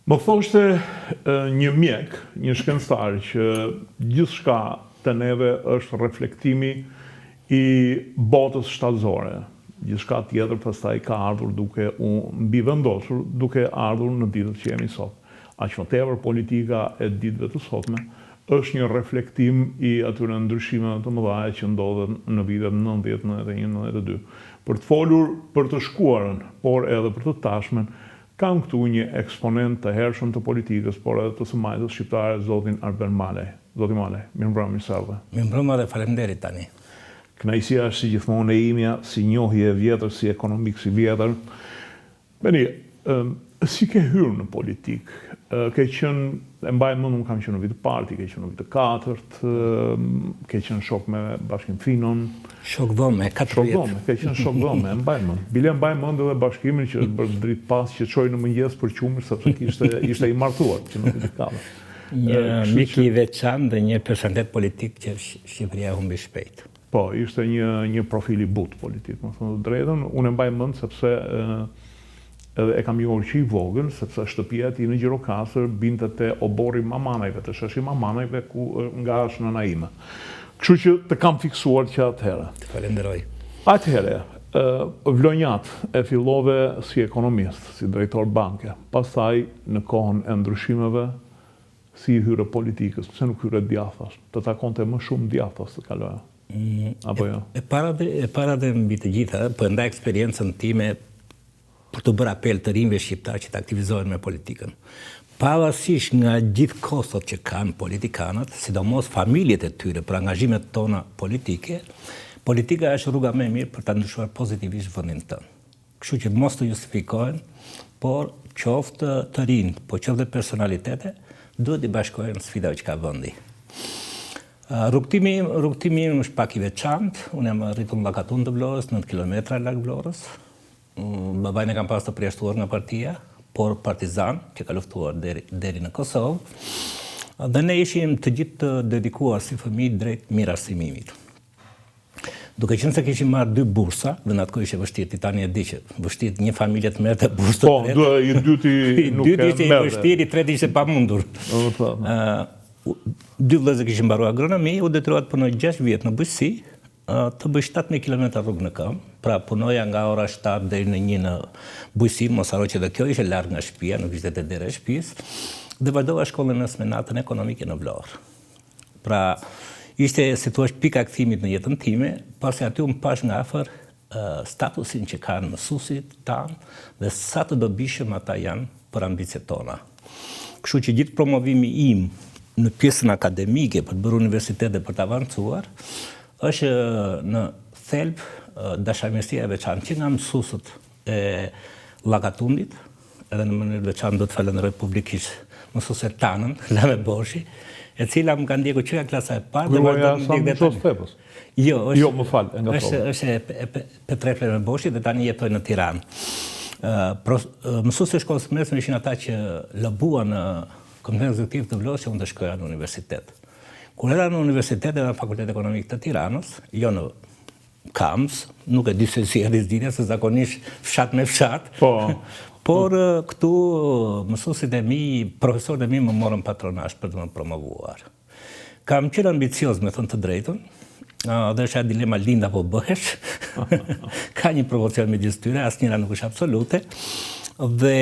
Më thoshte një mjek, një shkencëtar që gjithçka te neve është reflektimi i botës shtatëzore. Gjithçka tjetër pastaj ka ardhur duke u mbivendosur, duke ardhur në ditët që jemi sot. Aq më tepër politika e ditëve të sotme është një reflektim i atyre ndryshimeve të mëdha që ndodhen në vitet 90, 91, 92. Për të folur për të shkuarën, por edhe për të tashmen, kam këtu një eksponent të hershëm të politikës, por edhe të së majtës shqiptare, zotin Arben Malej. Zoti Malej, mirëmbrëma, mirësellë. Mirëmbrëma dhe faleminderit tani. Kënaqësia është si gjithmonë e imja, si njohje e vjetër, si ekonomik, si vjetër. Beni, si ke hyrë në politikë? Ke qenë, e mbaj mend, unë kam qenë në vitë parti, ke qenë në vitë katërt, ke qenë shok me Bashkim Finon. Shok dhome, 4 Shok dhome, ke qenë shok dhome, e mbaj mend. Bile mbaj mend edhe bashkimin që është bërë dritë pas që çoi në mëngjes për qumër, sepse ishte i martuar që në vitë katërt. Një mik i veçantë dhe një personalitet politik që Shqipëria humbi shpejt. Po, ishte një profil i butë politik, më thonë të drejtën. Unë e mbaj mend sepse edhe e kam njohur që i vogël, sepse shtëpia e tij në Gjirokastër binte te obori Mamanajve, te sheshi Mamanajve ku nga është nëna ime. Kështu që të kam fiksuar që atëherë. Të falenderoj. Atëherë, vlonjat e fillove si ekonomist, si drejtor banke, pastaj në kohën e ndryshimeve si i hyre politikës, pse nuk hyre djathtas, të takonte më shumë djathtas të kaloja. Apo jo? E para dhe mbi të gjitha, po nda eksperiencën time për të bërë apel të rinjve shqiptar që të aktivizohen me politikën. Pavarësisht nga gjithë kostot që kanë politikanët, sidomos familjet e tyre për angazhimet tona politike, politika është rruga më e mirë për të ndryshuar pozitivisht vendin tënd. Kështu që mos të justifikohen, por qoftë të rinj, po qoftë dhe personalitete, duhet i bashkohen sfidave që ka vendi. Rrugtimi im është pak i veçantë. Unë jam rritur në Llakatun të Vlorës, 9 kilometra larg Vlorës. Babajnë e kam pas të përjashtuar nga partia, por partizan, që ka luftuar deri në Kosovë. Dhe ne ishim të gjithë të dedikuar si fëmijë drejt mirëarsimimit. Duke qenë se kishim marrë 2 bursa, dhe në atë kohë ishte vështirë, ti tani e di që vështirë një familje të merrte bursë të tretë. Po, i dyti nuk e merrte. I dyti ishte i vështirë, i tretë ishte pamundur. 2 vëllezër kishin mbaruar agronomi, u detyruat të punoj 6 vjet në bujqësi, të bëj 17 kilometra rrugë në këmbë. Pra punoja nga ora 7 deri në 1 në bujqësi, mos haro që dhe kjo ishte larg nga shtëpia, nuk ishte te dera e shtëpisë, dhe vazhdova shkollën mesme natën ekonomike në Vlorë. Pra ishte, si thua, pika kthimit në jetën time, pasi aty unë pash nga afër statusin që kanë mësuesit tanë dhe sa të dobishëm ata janë për ambicet tona. Kështu që gjithë promovimi im në pjesën akademike për të bërë universitet dhe për të avancuar, është në thelb dashamirësia e veçantë që nga mësuesët e Llakatundit, edhe në mënyrë veçantë do të falenderoj publikisht mësuesen Tanën, Lame Boshi, e cila më ka ndjekur që nga klasa e parë dhe vazhdon të ndjek deri tani. Jo, më fal, e ngatrova. Është Petref Lame Boshi dhe tani jetoj në Tiranë. Mësuesit e shkollës së mesme ishin ata që lobuan në Komitetin Ekzekutiv të Vlorës që unë të shkoja në universitet. Kur era në universitet dhe në Fakultet Ekonomik të Tiranës, jo në Kams, nuk e di se si e rizdinia, se zakonisht fshat me fshat, por këtu mësuesit e mi, profesorët e mi më morën patronash për të më promovuar. Kam qenë ambicioz, me thënë të drejtën, dhe është a dilema linda po bëhesh, ka një provocion me gjithë tyre, asnjëra nuk është absolute, dhe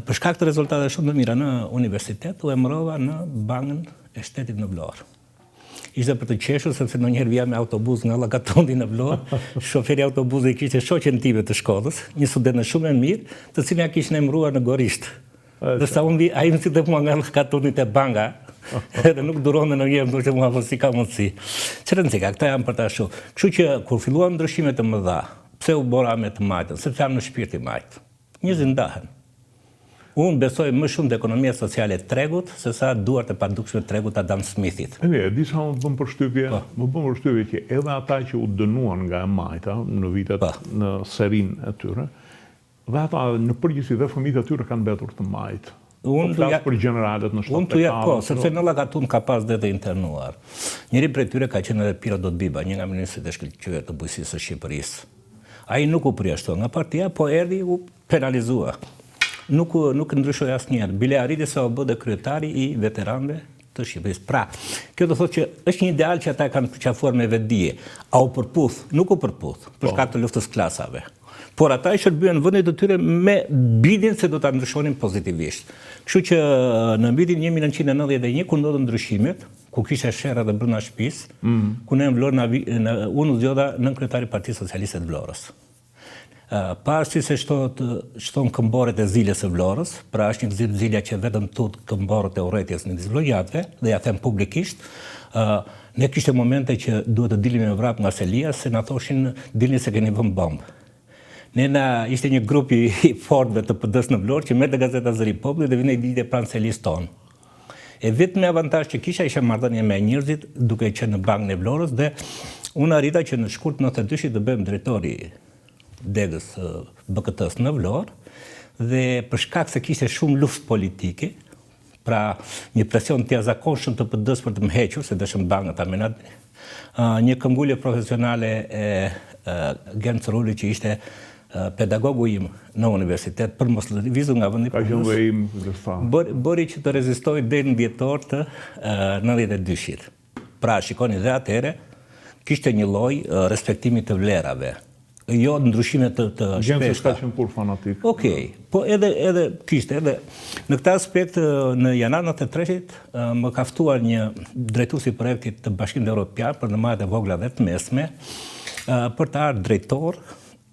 për shkak të rezultateve shumë të mira në universitet, u emërova në Bankën e Shtetit në Vlorë. Ishte për të qeshur, sepse ndonjëherë vija me autobus nga Llakatundi në Vlorë, shoferi autobusit kishte shoqen time të shkollës, një student shumë e mirë, të cilin ja kishin emëruar në Gorisht. Dërsa unë ai më sillte mua nga Llakatundi te banka, edhe nuk duronte ndonjëherë, ndoshta mua po si ka mundësi. Çrëndika, këta janë për ta shoh. Kështu që kur filluan ndryshimet e mëdha, pse u bora me të majtën, sepse jam në shpirt i majt. Njerëzit ndahen. Unë besoj më shumë të ekonomia sociale e tregut, se sa duart e padukshme tregut Adam Smithit. Disa më bën përshtypje që edhe ata që u dënuan nga e majta në vitet në serin e tyre, dhe ata në përgjithësi dhe fëmijët e tyre kanë mbetur të majt. Flas për gjeneralet në 74. Po, sepse në Llakatun ka pas dhe të internuar. Njëri prej tyre ka qenë edhe Piro Dodbiba, një nga ministrit e shkëlqyer të bujqësisë së Shqipërisë. Ai nuk u përjashtua nga partia, po erdhi u penalizua. nuk ndryshoi asnjëherë. Bile arriti sa u bë dhe kryetari I veteranëve të Shqipërisë. Pra, kjo do thotë që është një ideal që ata kanë përqafuar me vetdije. A u përputh? Nuk u përputh, për shkak të luftës klasave. Por ata I shërbyen vendit të tyre me bindjen se do ta ndryshonin pozitivisht. Kështu që në vitin 1991 kur ndodhen ndryshimet, ku kishte sherrë edhe brenda shtëpisë, ku ne unë zgjodha nën kryetari I Partisë Socialiste të Vlorës. Pavarësisht se shton këmborët e zilës së Vlorës, pra është një zilja që vetëm tut këmborët e urrëties në vlorjatëve, dhe ja them publikisht, ne kishte momente që duhet të dilim me vrap nga Selia, se na thoshin dilni se keni vënë bombë. Ishte një grup I fortëve të PD-s në Vlorë që merrte Gazeta Zëri I Popullit dhe vinte I dilte pranë Selis tonë. E vetëm avantazh që kisha marrëdhënie me njerëzit duke qenë në bankën e Vlorës dhe unë arrita që në shkurt 92 të bëhem drejtori degës BKT-s në Vlorë dhe për shkak se kishte shumë luftë politike, pra një presion të jashtëzakonshëm të PD-s për të më hequr, se dëshëm bankët amenat, një këmbgulje profesionale e Genc Ruli që ishte pedagogu im në universitet për mos lëvizur nga vendi bëri që të rezistoj deri në dhjetor të 92-shit. Pra shikoni dhe atëherë kishte një lloj respektimi të vlerave. Jo ndryshime të shpeshta. Genci s'ka qenë kur fanatik. Okej, po edhe kishte edhe në këtë aspekt në janar 93-shit më ka ftuar një drejtues I projektit të Bashkimit Evropian për në majat e vogla dhe të mesme për të ardhur drejtor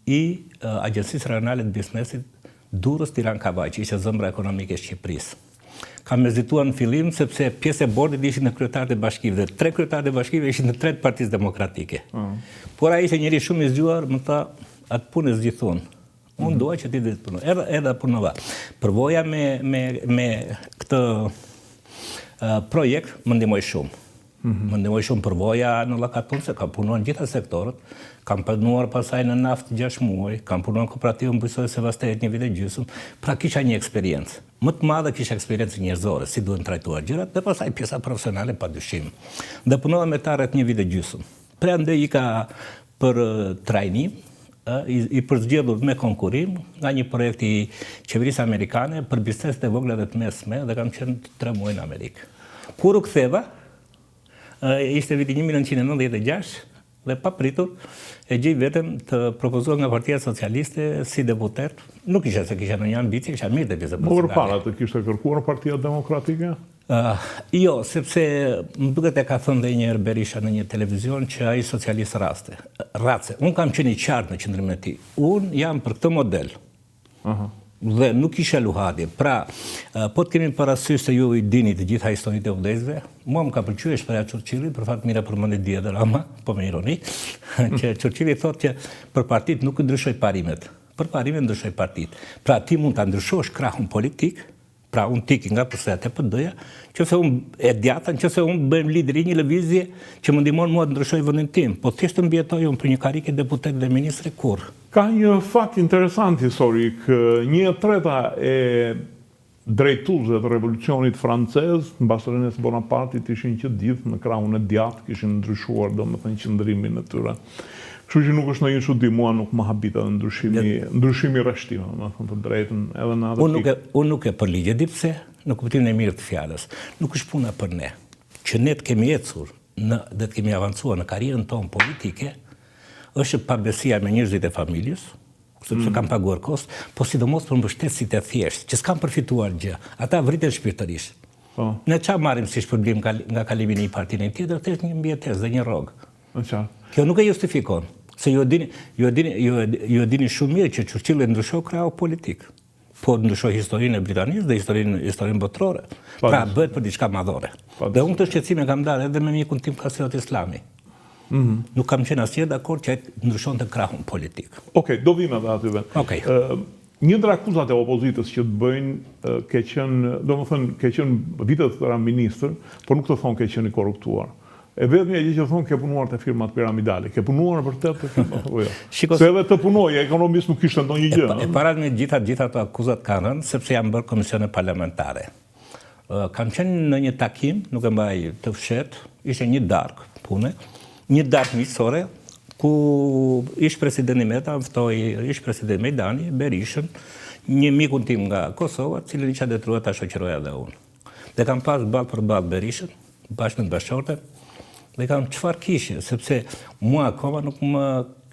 I Agjencisë Rajonale të Biznesit Durrës Tiranë Kavaj, që ishte zëmbra ekonomike e Shqipërisë. Kam vizituar në fillim sepse pjesë e bordit ishin në kryetarët e bashkive dhe 3 kryetarët e bashkive ishin në 3 Partisë Demokratike. Por ai ishte njëri shumë I zgjuar, më tha atë punë zgjithon. Unë dua që ti të punoj. Edhe punova. Përvoja me këtë projekt më ndihmoi shumë. Më ndihmoi shumë përvoja në Llakaton se kam punuar në gjitha sektorët. Kam punuar pasaj në naftë 6 muaj, kam punuar në kooperativën bujqësore Sevasterit 1 vit e gjysmë, pra kisha një eksperiencë. Më të madhe kisha eksperiencë njerëzore, si duhen trajtuar gjërat, dhe pasaj pjesa profesionale padyshim. Dhe punova me ta rreth 1 vit e gjysmë. Prandaj ika për trajnim, I përzgjedhur me konkurim nga një projekt I qeverisë amerikane për bizneset e vogla dhe të mesme dhe kam qenë 3 muaj në Amerikë. Kur u ktheva, ishte viti 1996 dhe papritur e gjej vetëm të propozuar nga Partia Socialiste si deputet. Nuk isha se kisha në një ambicie, isha mirë të pjesë personale. Por para të kishte kërkuar Partia Demokratike? Jo, sepse më duket e ka thënë dhe njëherë Berisha në një televizion që ai socialist race. Unë kam qenë I qartë në qendrimin e tij. Unë jam për këtë model. Dhe nuk isha luhatje. Pra, po të kemi parasysh se ju I dini të gjitha historitë e udhëzve, mua më ka pëlqyer shpreha e Churchillit, për fat mira përmendi dia Rama, po me ironi, që Churchilli thotë që për partitë nuk ndryshoj parimet. Për parimet ndryshoj partitë. Pra ti mund ta ndryshosh krahun politik, pra unë tiki nga përset e PD-ja, qëse unë e djata, qëse unë bëjmë lideri një lëvizje që më ndihmon mua të ndryshoj vendin tim, po thjesht të mbjetoj unë për një karike deputet dhe ministri kur. Ka një fakt interesant historik, 1/3 e drejtuesve të revolucionit francez në Basrënës Bonapartit ishin që gjithë në krahun e djathtë kishin ndryshuar domethënë qëndrimin e tyre. Kështu që nuk është në një çudi, mua nuk më habita ndryshimi rreshtim, domethënë të drejtën edhe në atë pikë. Unë nuk e për ligje, di pse, në kuptimin e mirë të fjalës. Nuk është puna për ne. Që ne të kemi ecur dhe të kemi avancuar në karrierën tonë politike, është pabesia me njerëzit e familjes, sepse kanë paguar kost, po sidomos për mbështetësit e thjeshtë, që s'kan përfituar gjë. Ata vriten shpirtërisht. Ne çfarë marrim si shpërblim nga kalimi në një partinë tjetër, thjesht një mbijetesë dhe një rrogë. Kjo nuk e justifikon, se ju e dini shumë mirë që Churchill e ndryshoi krahun politik, po ndryshoi historinë e Britanisë dhe historinë botërore. Pra bëhet për diçka madhore. Dhe unë këtë shqetësim e kam dalë edhe me mikun tim Kasiot Islami. Nuk kam qenë asnjëherë dakord që ai ndryshonte krahun politik. Okej, do vim edhe aty. Okej. Një ndër akuzat e opozitës që të bëjnë ke qenë vitet të ministër, por nuk të thonë ke qenë I korruptuar. E vetëm gjë që thonë ke punuar te firmat piramidale. Ke punuar vërtet te firmat apo jo? Se edhe të punoje ekonomist nuk kishte ndonjë gjë. E para me gjitha ato akuzat kanë rënë sepse janë bërë komisione parlamentare. Kam qenë në një takim, nuk e mbaj të fshet, ishte një darkë pune, një darkë miqësore ku ish presidenti Meta ftoi ish president Mejdani, Berishën, një mikun tim nga Kosova, cilin isha detruar ta shoqëroja dhe unë. Dhe kam pas ballë për ballë Berishën, bashkë me bashkëshorte, dhe kam çfarë kishte, sepse mua akoma nuk më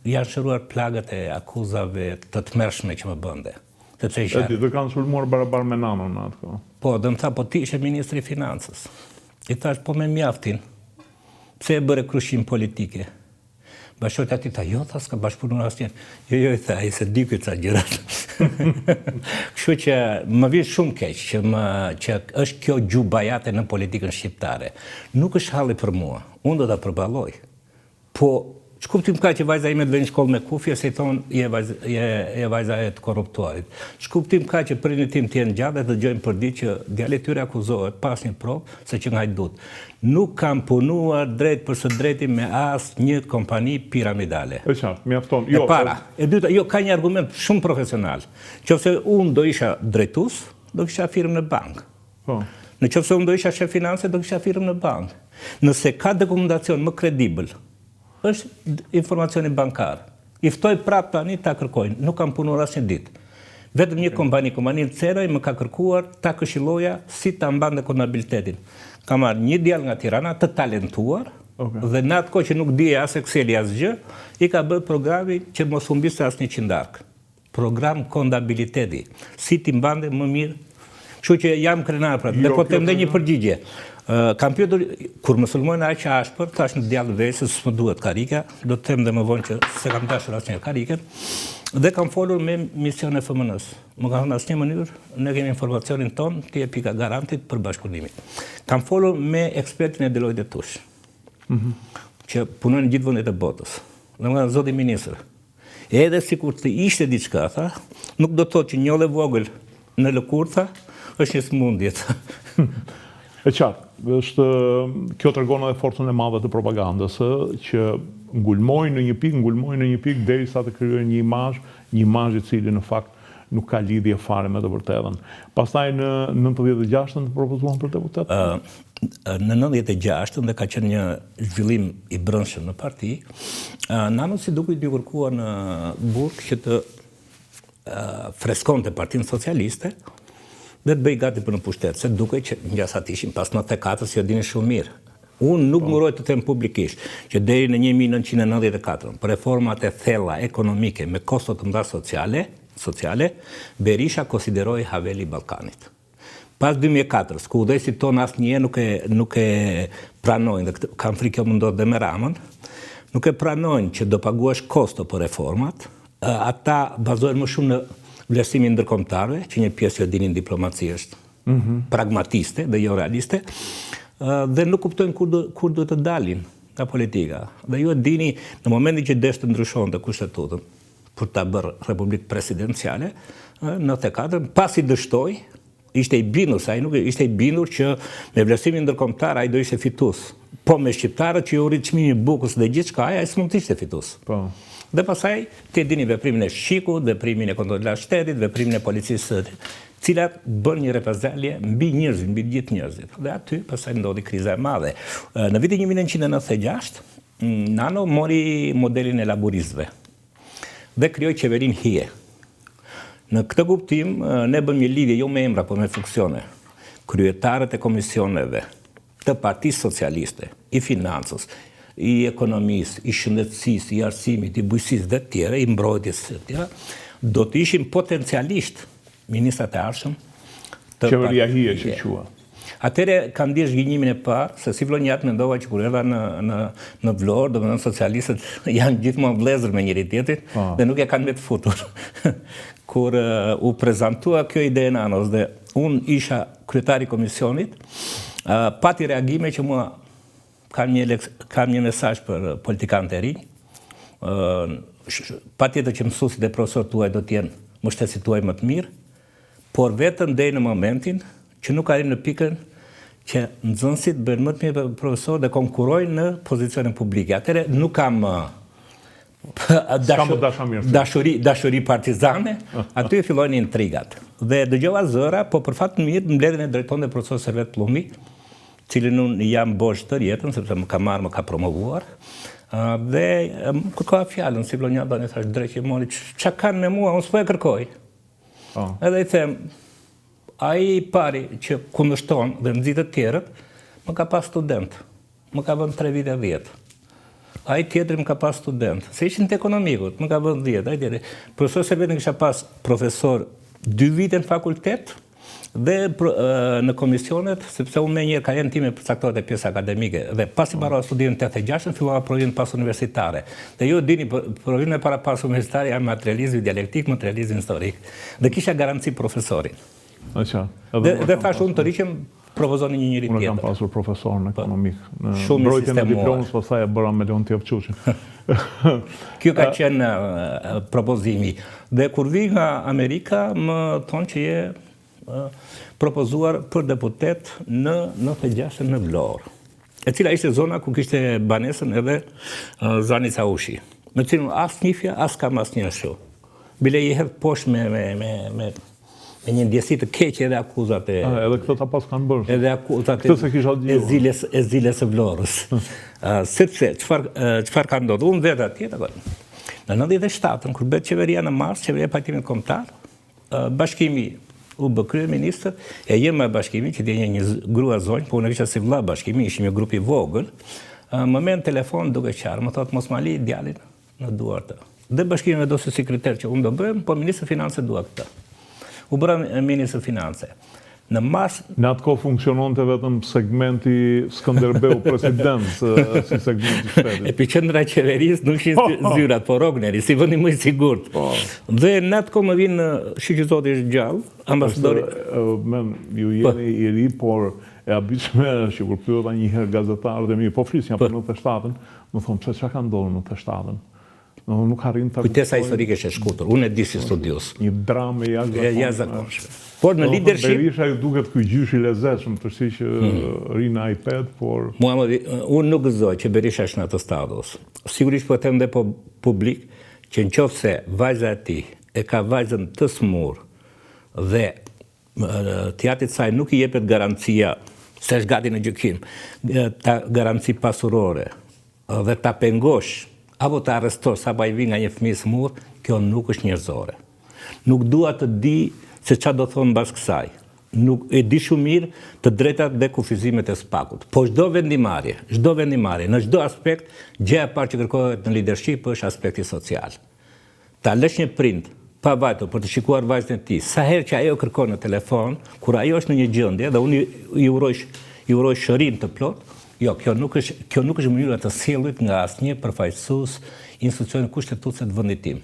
janë shëruar plagët e akuzave të tmerrshme që më bënde. Sepse isha... Dhe kanë sulmuar barabar me nanën në atë kohë. Po, dhe më tha, po ti ishe ministri i financës. I thash, po me mjaftin. Pse e bëre krushim politike? Bashkëshorti ati tha, jo, tha, s'ka bashkëpunuar asnjë. Jo, i tha, i se di këtë sa gjërat. Kështu që më vjen shumë keq që është kjo gjubajate në politikën shqiptare. Nuk është halli për mua. Unë do ta përballoj. Po shkuptim ka që vajza ime të vjen në shkollë me kufje, se i thonë je vajza e të korruptuarit. Shkuptim ka që prindërit tim të jenë gjatë dhe të dëgjojnë për ditë që djali i tyre akuzohet pas një provë se që nga i dut. Nuk kam punuar drejt për së drejti me asnjë kompani piramidale. E qartë, mjafton. E para, e dyta, jo, ka një argument shumë profesional. Qofse unë do isha drejtues, do kisha firmë në bankë. Po. Në qofse unë do isha shef finance, do kisha firmë në bankë. Nëse ka dokumentacion më kredibël, është informacioni bankar. I ftoj prapë tani ta kërkojnë. Nuk kam punuar asnjë ditë. Vetëm një kompani Ceroj më ka kërkuar ta këshilloja si ta mbante kontabilitetin. Kam marrë një djalë nga Tirana të talentuar, dhe në atë kohë që nuk dije as Excel as gjë, i ka bërë programi që mos humbiste asnjë qindark. Program kontabiliteti. Si ti mbante më mirë. Kështu që jam krenar pra. Dhe po të ndaj një përgjigje. Kam pyetur, kur më sulmojnë aq ashpër, thash në djallë veç se s'më duhet karike, do të them dhe më vonë që se kam dashur asnjë karike, dhe kam folur me mision e FMN-s. Më kanë thënë asnjë mënyrë, ne kemi informacionin ton, ti je pika garantit për bashkëpunimin. Kam folur me ekspertin e Deloitte Touche, që punojnë në gjithë vendet e botës. Dhe më kanë zoti ministër. Edhe sikur të ishte diçka, tha, nuk do të thotë që njollë vogël në lëkurë, tha, është një smundje. E qartë, kjo tregon edhe forcën e madhe të propagandës, që ngulmojnë në një pikë derisa të krijojnë një imazh i cili në fakt nuk ka lidhje fare me të vërtetën. Pastaj në 96-ën të propozuan për deputet? Në 96-ën dhe ka qenë një zhvillim i brendshëm në parti, nano si duke i kërkuar në burg që të freskonte Partinë Socialiste dhe të bëj gati për në pushtet, se duke që ngjasat ishin pas 94, si jo dini shumë mirë. Unë nuk muroj të them publikisht që deri në 1994, për reformat e thella ekonomike me kosto të mëdha sociale, Berisha konsideroi haveli Ballkanit. Pas 2004, ku udhëheqësit tonë asnjëherë nuk e pranojnë, dhe kanë frikë që mundohet dhe me Ramën, nuk e pranojnë që do paguash kosto për reformat, ata bazohen më shumë në vlerësimin ndërkombëtarëve, që një pjesë që dinin diplomaci është pragmatiste dhe jo realiste, dhe nuk kuptojnë kur do të dalin nga politika. Dhe ju e dini, në momentin që desh të ndryshonte kushtetutën për ta bërë republikë presidenciale, në 94, pasi dështoi, ishte i bindur, sa ai nuk ishte i bindur që me vlerësimin ndërkombëtar ai do ishte fitues. Po me shqiptarët që u rrit çmimi i bukës dhe gjithçka, ai s'mund të ishte fitues. Po. Dhe pasaj, ti dini veprimin e shikut, veprimin e kontrollat shtetit, veprimin e policisë, cilat bën një reprezalje mbi njerëzit, mbi gjithë njerëzit. Dhe aty pasaj ndodhi kriza e madhe. Në vitin 1996, Nano mori modelin e laburistëve dhe krijoi qeverinë hije. Në këtë kuptim, ne bëm një lidhje jo me emra, por me funksione. Kryetarët e komisioneve të Partisë Socialiste, i financës, i ekonomisë, i shëndetësisë, i arsimit, i bujqësisë dhe tjera, i mbrojtjes dhe tjera, do të ishin potencialisht ministrat e ardhshëm të qeveria hije që quha. Atëre kam ndier zhgënjimin e parë, se si vllonjat mendova që kur erdha në Vlorë, domethënë socialistët janë gjithmonë vëllezër me njëri tjetrin dhe nuk e kanë me të futur. Kur u prezantua kjo ide e Nanos dhe unë isha kryetari i komisionit, pati reagime që mua kam një mesazh për politikanët e rinj. Patjetër që mësuesit e profesorët tuaj do të jenë mbështetësit tuaj më të mirë, por vetëm deri në momentin që nuk arrin në pikën që nxënësit bëjnë më të mirë profesorë dhe konkurrojnë në pozicionin publike. Atëherë nuk kam dashuri partizane, aty fillojnë intrigat. Dhe dëgjova zëra, po për fat të mirë mbledhjen e drejtonte profesor Servet Pllumbi, cilin unë jam bosh tërë jetën, sepse më ka marrë, më ka promovuar, dhe më kërkoha fjalën, si vllonjata, ne thash drejt që mori, çka kanë me mua, unë s'po e kërkoj. Edhe I them, ai pari që kundërshton dhe nxit të tjerët, më ka pas student. Më ka vënë 3 vite 10. Ai tjetri më ka pas student. Se ishin të ekonomikut, më ka vënë 10. Ai tjetri. Profesor Servetin kisha pas profesor 2 vite në fakultet dhe në komisionet, sepse unë me njërë karierën time përcaktohet e pjesë akademike dhe pasi mbarova studimin 86 fillova provën pas universitare. Dhe ju dini provën para pas universitare janë materializmi dialektik, materializmi historik. Dhe kisha garanci profesorin. Dhe thash unë të riqem propozoni njëri tjetër. Unë kam pasur profesor në ekonomik. Shumë mbrojtjen e diplomës, pastaj e bëra me Leon Tjevçuçin. Kjo ka qenë propozimi. Dhe kur vi nga Amerika, më thonë që je propozuar për deputet në 96 në Vlorë, e cila ishte zona ku kishte banesën edhe Zanica Ushi. Me cilën as njifja, as kam as një ashtu. Bile I hedh poshtë me një ndjesi të keqe edhe akuzat e... Edhe këtë ta pas kanë bërë. Edhe akuzat e zilës e Vlorës. Sepse, qëfar ka ndodhur? Unë vetë atje, në 97, kur bet qeveria në Mars, qeveria e Pajtimit Kombëtar, bashkimi u bë kryeministër, e jemi me bashkimi, që t'je një grua zonjë, po unë kisha si vlla bashkimi, ishim një grupi vogël, më merr telefon duke qarë, më thotë mos ma li djalin në duar të. Dhe bashkimi me do si sekretar që unë do bëjmë, po ministri finance dua këtë. U bëra ministër finance. Në mars... Në atë kohë funksionon të vetëm segmenti Skënderbeu president si segmenti shtetit. Epicendra e qeverisë nuk ishin zyrat, po Rogneri, si vendi më I sigurt. Dhe në atë kohë më vinë shiqizoti është gjallë, ambasadori... Ju jeni I ri, por e abishme që kur pyeta një herë gazetarët e mi, po flisja për 97-ën, më thonë, pse çka ka ndodhur në 97-ën? Nuk arrin të... Kujtesa historike është e shkurtër, unë e di si studios. Një dramë jashtëzakonshme. Por në leadership... Berisha ju duket ky gjysh I lezetshëm, përsi që ri në iPad, por... Unë nuk gëzoj që Berisha është në atë status. Sigurisht po them dhe publik që në qoftë se vajza e tij e ka vajzën të smur dhe tjatit saj nuk I jepet garancia se është gati në gjykim, ta garanci pasurore dhe ta pengosh apo të arrestosh sa pa I vi nga një fëmijë smur, kjo nuk është njerëzore. Nuk dua të di se çfarë do thonë mbas kësaj. Nuk e di shumë mirë të drejtat dhe kufizimet e SPAK-ut. Po çdo vendimarrje, në çdo aspekt, gjëja e parë që kërkohet në leadership është aspekti social. Ta lësh një prind pa vajtur për të shikuar vajzën e tij, sa herë që ajo kërkon në telefon, kur ajo është në një gjendje dhe unë I uroj shërim të plot, jo, kjo nuk është mënyra të sjellit nga asnjë përfaqësues institucioni kushtetuese të vendit tim.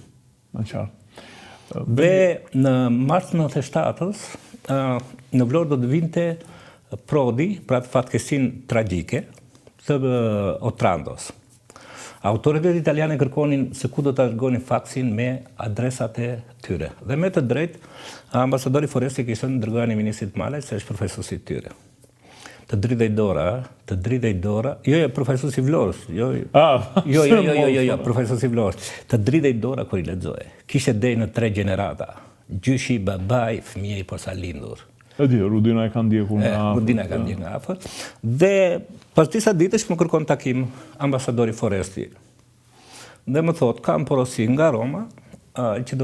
Dhe në mars 97-s, në Vlorë do të vinte Prodi, pra të fatkeqësinë tragjike të Otrandos. Autoritetet italiane kërkonin se ku do ta dërgonin faksin me adresat e tyre. Dhe me të drejtë, ambasadori Foresti kishte dërguar në ministrit Malaj, se është profesor I tyre. Të dridhej dora, jo, profesor I Vlorës, jo, profesor I Vlorës, të dridhej dora kur I lexoje. Kishte deri në 3 gjenerata, gjyshi, babai, fëmijë I posa lindur. E di, Rudina e ka ndjekur nga afër. Rudina e ka ndjekur nga afër. Dhe pas disa ditësh më kërkon takim ambasadori Foresti. Dhe më thot, kam porosi nga Roma, që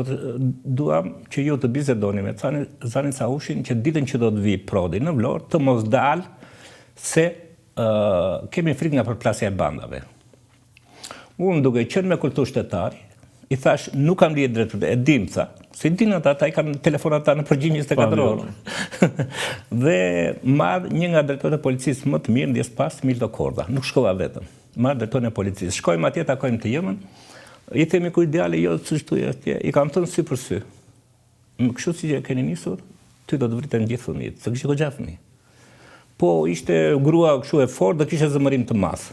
duam që ju të bisedoni me Zanica Ushin që ditën që do të vi Prodi në Vlorë të mos dalë se kemi frikë nga përplasja e bandave. Unë duke qenë me kulturë shtetari, I thash, nuk kam lihet drejt, e dim, tha. Se din ata I kanë telefonat ta në përgjigje 24 orë. Dhe marr një nga drejtorët e policisë më të mirë ndjes pas Mildo Korda. Nuk shkova vetëm. Marr drejtorin e policisë. Shkojmë atje, takojmë të jemën. I themi ku ideale jo të shtuj atje. I kam thënë sy për sy. Kështu si që keni nisur, ty do të vriten gjithë fëmijët. Se kishte goxha fëmijë. Po ishte grua kështu e fortë dhe kishte zemërim të madh.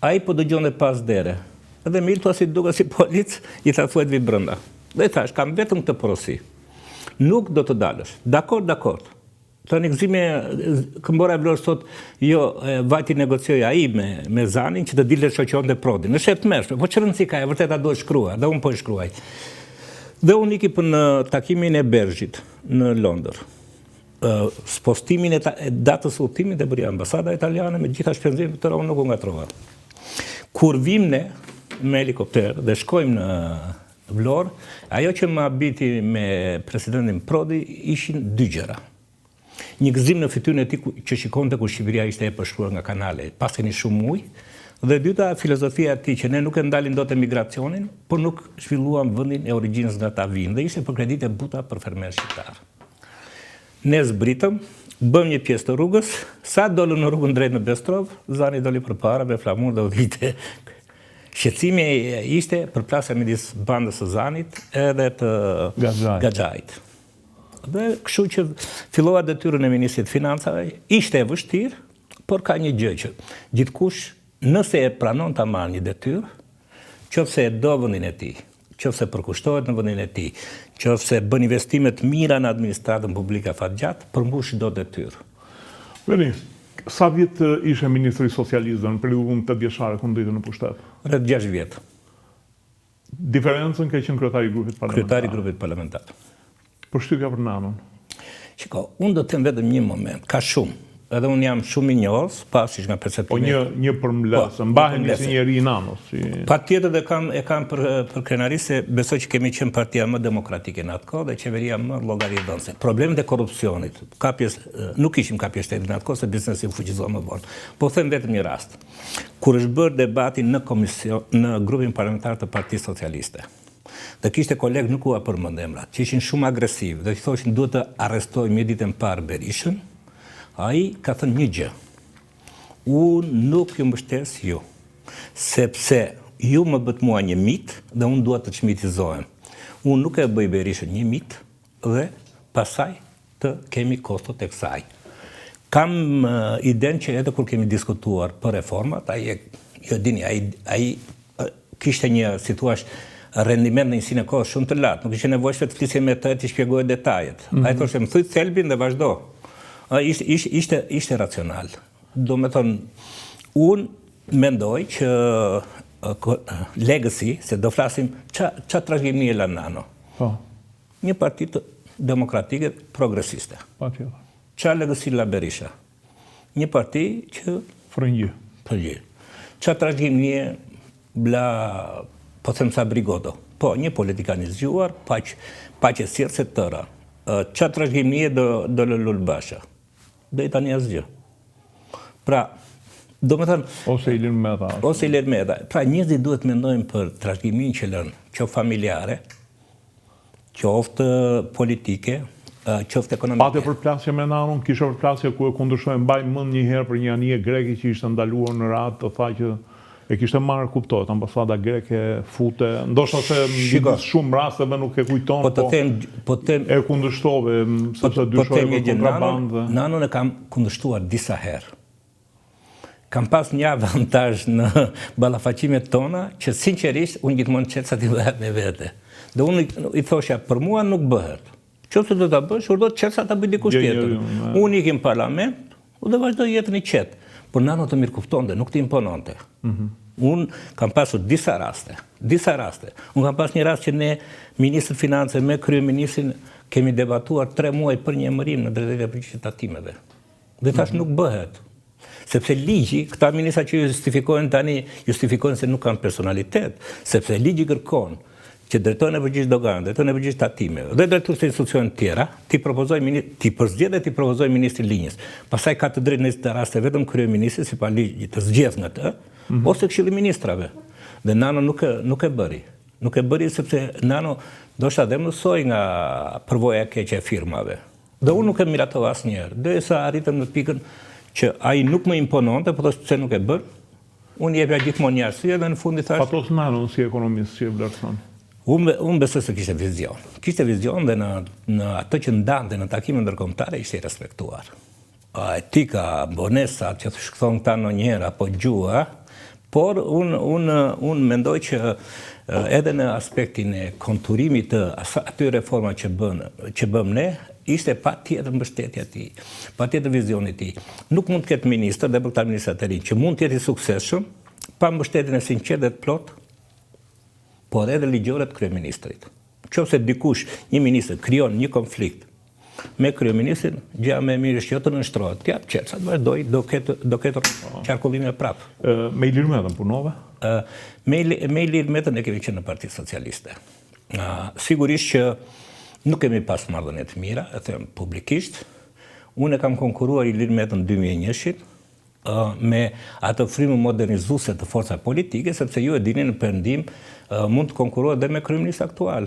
Ai po dëgjonte pas dere. Edhe Milto si duke si polic, I tha thuet vi brenda. Dhe thash, kam vetëm këtë porosi. Nuk do të dalësh. Dakord. Tani gëzime Këmbora e Vlorës thot, jo, vajti negocioj ai me Zanin që të dilte shoqëronte Prodin. Në shet mërshme, po që rëndësi ka e vërtet a do shkruar, dhe unë po shkruaj. Dhe unë iki për në takimin e Bergjit në Londër. Spostimin e datës udhëtimit e bëri ambasada italiane me gjitha shpenzimet të unë nuk u ngatrova. Kur vim ne me helikopter dhe shkojmë Vlorë, ajo që më abiti me presidentin Prodi ishin dy gjëra. Një gëzim në fytyrën e tij që shikonte kur Shqipëria ishte e përshkruar nga kanale, pas keni shumë ujë, dhe dyta filozofia e tij që ne nuk e ndalin dot emigracionin, por nuk zhvilluam vendin e origjinës nga ta vinë, dhe ishte për kredite buta për fermerë shqiptar. Ne zbritëm, bëm një pjesë të rrugës, sa dolën në rrugën drejt në Bestrov, Zani doli përpara me flamur dhe udhite. Shqetësimi ishte përplasja midis bandës së Zanit edhe të Gaxhait. Dhe kështu që fillova detyrën e Ministrit Financave, ishte e vështirë, por ka një gjë që gjithkush nëse e pranon ta marrë një detyrë, qofse e do vendin e tij, qofse përkushtohet në vendin e tij, qofse bën investime të mira në administratën publike afatgjatë, përmbush çdo detyrë. Veni, sa vjet ishe ministri socialist në periudhën 8 vjeçare kur ndodhite në pushtet? Rreth 6 vjet. Diferencën ka qenë kryetari i grupit parlamentar. Kryetari i grupit parlamentar. Përshtypja për Nanon. Shiko, unë do të them vetëm një moment, ka shumë. Edhe unë jam shumë i njohës, pasysh nga perceptimi. Po një përmbledhës, mbahemi si njeri i Nanos. Patjetër e kam për krenarisë se besoj që kemi qenë partia më demokratike në atë kohë dhe qeveria më llogaridhënëse. Problemet e korrupsionit, nuk ishim kapje shteti në atë kohë se biznesi u fuqizua më vonë. Po them vetëm një rast. Kur është bërë debati në grupin parlamentar të Partisë Socialiste, dhe kishte kolegë, nuk u përmend emrat, që ishin shumë agresiv, dhe që thoshin duhet të arrestojmë një ditën parë Berishën. Ai ka thënë një gjë. Unë nuk ju mbështes ju, sepse ju më bët mua një mit dhe unë dua të çmitizohem. Unë nuk e bëj Berishën një mit dhe pasaj të kemi kostot e kësaj. Kam idenë që edhe kur kemi diskutuar për reformat, ai kishte një, si thua, rendiment në njësinë e kohës shumë të lartë, nuk ishte nevojshme të flisje me të shpjegojë detajet. Ai thoshte më thuj thelbin dhe vazhdo. Ishte racional. Do me thonë, unë mendoj që legacy, se do flasim, që trashëgimi e la Nano? Një parti demokratike progresiste. Që legacy la Berisha? Një parti që... Frëngjë. Që trashëgimi e bla, po them sa Brigodo? Po, një politikan i zgjuar, paqe sirë se tëra. Që trashëgimi e do Lulul Basha? Dhe i tani asgjë. Pra, do me thënë... Ose Ilir Meta. Ose Ilir Meta. Pra, njerëzit duhet mendojnë për trashëgimin që lënë, qoftë familjare, qoftë politike, qoftë ekonomike. Pate përplasje me Nanon, kisha përplasje ku e kundërshtojnë, mbaj mend një herë për një anije greke që ishte ndaluar në radhë, të tha që e kishte marrë kuptohet, ambasada greke fute, ndoshta se shumë rasteve nuk e kujton, po e kundërshtove, sepse dyshoj për kontrabandë. Nanon e kam kundërshtuar disa herë. Kam pas një avantazh në ballafaqimet tona, që sinqerisht unë gjithmonë qetësa t'i bëhet me vete. Dhe unë i thosha, për mua nuk bëhet. Qoftë do ta bësh, urdo qetësa ta bëj dikush tjetër. Unë ikim në parlament, dhe vazhdoj jetën i qetë. Por Nano të mirë kuptonte, nuk të impononte. Unë kam pasur disa raste. Unë kam pas një rast që ne, Ministrë Finance me kryeministrin, kemi debatuar 3 muaj për një emërim në drejtëria e përgjithshme të tatimeve. Dhe tash nuk bëhet. Sepse ligji, këta ministra që justifikojnë tani, justifikojnë se nuk kanë personalitet, sepse ligji kërkon që drejtojnë e përgjithshme doganave, drejtojnë e përgjithshme tatimeve, dhe drejtues të institucione tjera, ti përzgjedh dhe ti propozoj ministri linjës. Pastaj ka të drejtë në të raste vetëm kryeministri sipas ligjit të zgjedh nga të, ose Këshilli i Ministrave. Dhe Nano nuk e bëri. Nuk e bëri sepse Nano ndoshta dhe mësoi nga përvoja e keqe e firmave. Dhe unë nuk e miratova asnjëherë, derisa arritëm në pikën që ai nuk më impononte, po thoshte pse nuk e bën. Unë jepja gjithmonë një arsye dhe në fund i thash. Patos Nano si ekonomist që e vlerëson. Unë besoj se kishte vizion. Kishte vizion dhe në atë që ndante në takime ndërkombëtare ishte i respektuar. Etika, bonesa, që shkëthon këta në njëra, apo gjua, por unë mendoj që edhe në aspektin e konturimit të aty reforma që bëm ne, ishte pa tjetër mbështetja ti, pa tjetër vizioni ti. Nuk mund të ketë ministër dhe për këta ministrat e rinj, që mund të jetë i suksesshëm, pa mbështetjen e sinqert dhe të plot, por edhe ligjore të kryeministrit. Qofse dikush, një ministër, krijon një konflikt me kryeministrin, gjëja më e mirë është jo të nënshtrohet. T'jap qetësa, të vazhdoj, do ketë qarkullime prapë. Me Ilir Metën punove? Me Ilir Metën e kemi qenë në Partitë Socialiste. Sigurisht që nuk kemi pas marrëdhënie të mira, e them publikisht. Unë kam konkuruar Ilir Metën 2001 me atë frymën modernizuese të forcave politike, sepse ju e dini në Perëndim mund të konkurohet dhe me kryeminist aktual.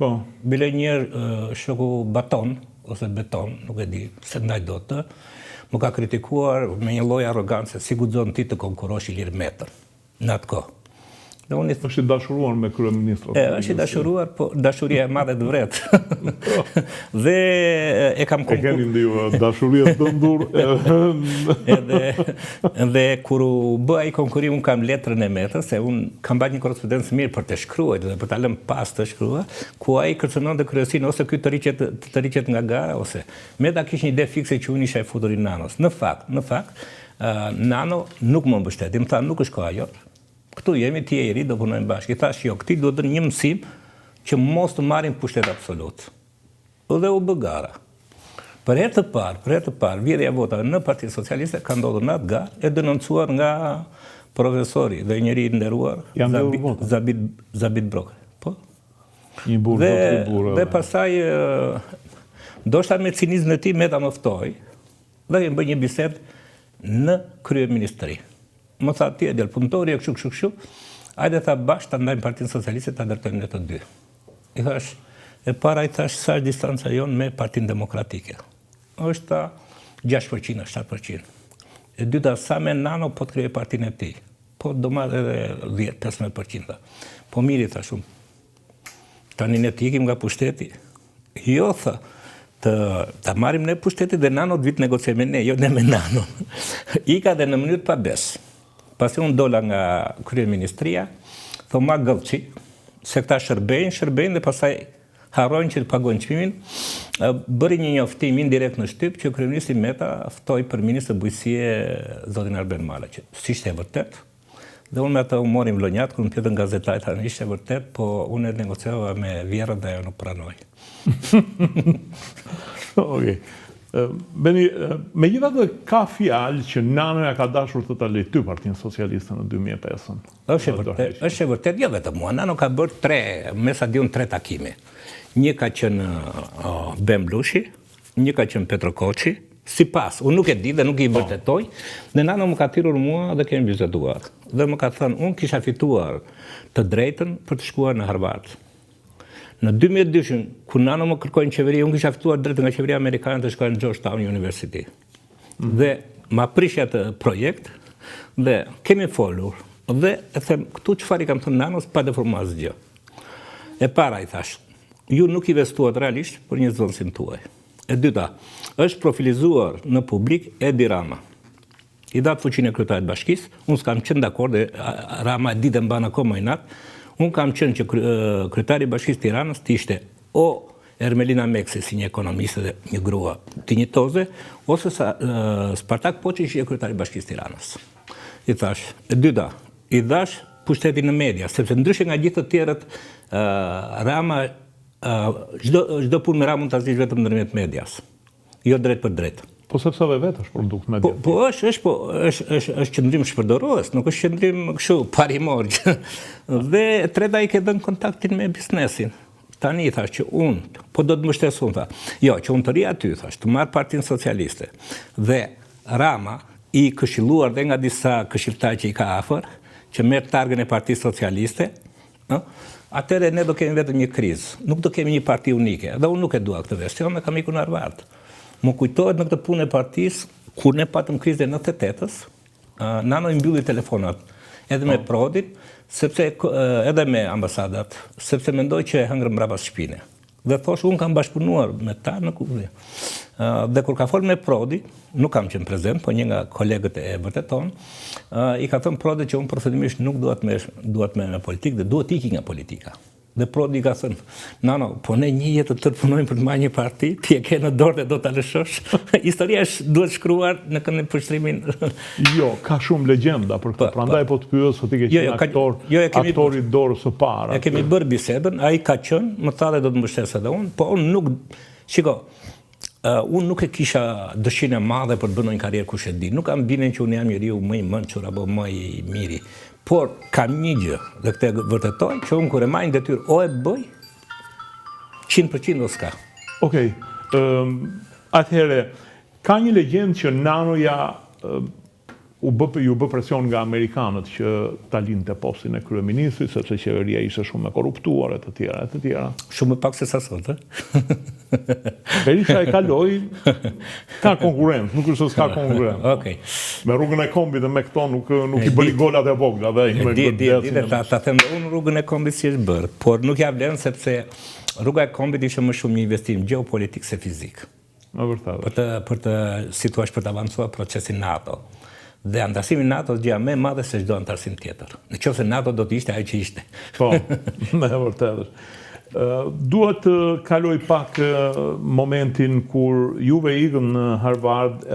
Po. Bile njerë shoku Baton, ose Beton, nuk e di se ndaj do të, më ka kritikuar me një lloj arrogancë, si guxon ti të konkurosh Ilir Metën në atë kohë. Është i dashuruar me kryeministrat. Është i dashuruar, po dashuria e madhe të vret. Dhe e kam konkur... E keni ndiu dashuria të ndur. Edhe kur u bë ai konkurim, unë kam letrën e Metës, se unë kam bërë një korrespondencë mirë për të shkruar dhe për ta lënë pas të shkruar, ku ai kërcënonte kryesinë ose ky të riqet nga gara, ose Meta kishte një ide fikse që unë isha i futur i Nanos. Në fakt, Nano nuk më mbështeti, më tha nuk është koha jote. Këtu jemi, ti e i ri, do punojmë bashkë. I thash, jo, këti duhet një mësim që mos të marrin pushtet absolut. Dhe u bë gara. Për herë të parë, vjedhja e votave në Partinë Socialiste ka ndodhur në atë garë, e denoncuar nga profesori dhe njëri i nderuar, Zabit Broke. Po? Një burë, dhe pastaj, ndoshta me cinizmin e tij Meta më ftoi, dhe kemi bërë një bisedë në kryeministri. Më tha ti e del punëtori e kështu. Hajde tha bashkë ta ndajmë Partinë Socialiste, ta ndërtojmë ne të dy. I thash, e para i thash sa është distanca jonë me Partinë Demokratike. Është 6%, 7%. E dyta, sa me Nano po të krijoj partinë e tij. Po do marrë edhe 10-15%. Po mirë, i thash unë. Tani ne të ikim nga pushteti. Jo, tha, ta marrim ne pushtetit dhe Nano të vitë negocioj me ne, jo ne me Nano. Ika dhe në mënyrë pa besë. Pasi unë dola nga kryeministria, thoma gëllçi, se këta shërbejnë dhe pasaj harrojnë që të pagojnë çmimin, bëri një njoftim indirekt në shtyp që kryeministri Meta ftoi për ministër bujqësie zotin Arben Mala, që si ishte e vërtet. Dhe unë me atë u morim vlonjat, kur më pyetën gazetarët, tani ishte e vërtet, po unë e negociova me vjerën dhe ajo nuk pranoi. Okej. Beni, megjithatë ka fjalë që Nanoja ka dashur të ta lejë ty Partinë Socialiste në 2005. Është e vërtet, jo vetëm mua. Nano ka bërë mesa diun 3 takime. Një ka qenë Ben Blushi, një ka qenë Petro Koçi, sipas, unë nuk e di dhe nuk i vërtetoj, dhe Nano më ka thirrur mua dhe kemi biseduar. Dhe më ka thënë, unë kisha fituar të drejtën për të shkuar në Harvard. Në 2002, kur Nano më kërkoi në qeveri, unë kisha fituar drejtën nga qeveria amerikane të shkoj në Georgetown University. Dhe ma prishja të projekt, dhe kemi folur, dhe e them, këtu çfarë i kam thënë Nanos, pa deformuar asgjë. E para i thash, ju nuk investuat realisht për një zonësin tuaj. E dyta, është profilizuar në publik Edi Rama. I datë fuqinë e kryetarit bashkisë, unë s'kam qenë dakord, dhe Rama e ditë mban akoma i natë. Unë kam qenë që kryetari i Bashkisë Tiranës të ishte o Ermelina Meksi si një ekonomiste dhe një grua dinjitoze, ose Spartak Poçi që ishte kryetari i Bashkisë Tiranës. I thash, e dyta, i dhash pushtetin në media, sepse ndryshe nga gjithë të tjerët, Rama, çdo punë me Ramën ta zgjidh vetëm ndërmjet medias, jo drejt për drejt. Po sepse vetë është produkt mediatik. Po është qëndrim shpërdorues, nuk është qëndrim kështu parimor. Dhe treta i ke dhënë kontaktin me biznesin. Tani i thash që unë, po do të mbështes unë, tha. Jo, që unë të ri aty, thash, të marr Partinë Socialiste. Dhe Rama i këshilluar dhe nga disa këshilltarë që i ka afër, që merr targën e Partisë Socialiste, atëherë ne do kemi vetëm një krizë. Nuk do kemi një parti unike. Dhe unë nuk e dua këtë version, me kam ikur në Harvard. Më kujtohet në këtë punë e partisë, kur ne patëm krizën e 98-s, Nano i mbylli telefonat edhe me Prodin, sepse edhe me ambasadat, sepse mendoj që e hëngrën mbrapa shpine. Dhe thosh, unë kam bashkëpunuar me ta në Kuvli. Dhe kur ka folë me Prodi, nuk kam qenë prezent, po një nga kolegët e vërteton, i ka thënë Prodi që unë përfundimisht nuk duhet me politikë dhe duhet iki nga politika. Dhe Prodi ka thënë, Nano, po ne një jetë të tërë punojmë për të marrë një parti, ti e ke në dorë dhe do ta lëshosh. Historia duhet shkruar në kënd përshtrimin. Jo, ka shumë legjenda për këtë. Prandaj po të pyes se ti ke qenë aktori dorë së parë. E kemi bërë bisedën, ai ka qenë, më tha dhe do të mbështes edhe unë, po unë nuk unë nuk e kisha dëshirën e madhe për të bërë një karrierë kush e di. Nuk kam binen që unë jam njeriu më i mençur apo më i miri. Por kam një gjë, dhe këtë vërtetoj, që unë kur e marr një detyrë o e bëj, 100% o s'ka. Okej, atëhere, ka një legjendë që Nanoja ju bë presion nga amerikanët që ta linte postin e kryeministrit, sepse qeveria ishte shumë e korruptuar e të tjera. Shumë pak se sa sot, Berisha e kaloi, ka konkurrencë, nuk është se s'ka konkurrencë. Okej. Me rrugën e kombit dhe me këto nuk i bëri golat e vogla. Ta them unë rrugën e kombit si është bërë, por nuk ja vlen sepse rruga e kombit ishte më shumë një investim geopolitik se fizik. Në vërtet. Për të situash për të avancuar procesin NATO. Dhe antarësimi NATO është gjëja më e madhe se çdo antarësim tjetër. Nëse NATO do të ishte ajo që ishte. Po, me vërtet. Duhet të kaloj pak momentin kur juve ikën në Harvard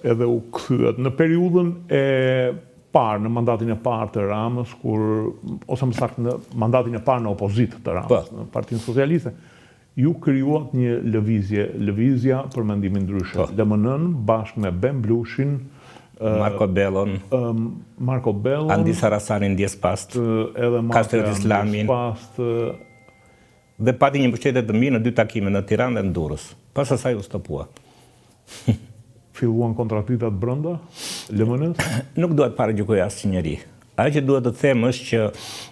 edhe u kthyehet në periudhën e parë, në mandatin e parë të Ramës, ose më saktë në mandatin e parë në opozitë të Ramës, në Partinë Socialiste. Ju krijuat një lëvizja për mendimin ndryshe. LMN bashkë me Ben Blushin, Marko Bellon, Andi Sarasanin Ndjes Past, edhe Kastër Islamin. Dhe pati një mbështetje të mirë në 2 takime në Tiranë dhe në Durrës. Pas asaj u stopua. Filluan kontradiktat brenda LMN-s? Nuk duhet paragjykoj asnjë njeri. Ajo që duhet të them është që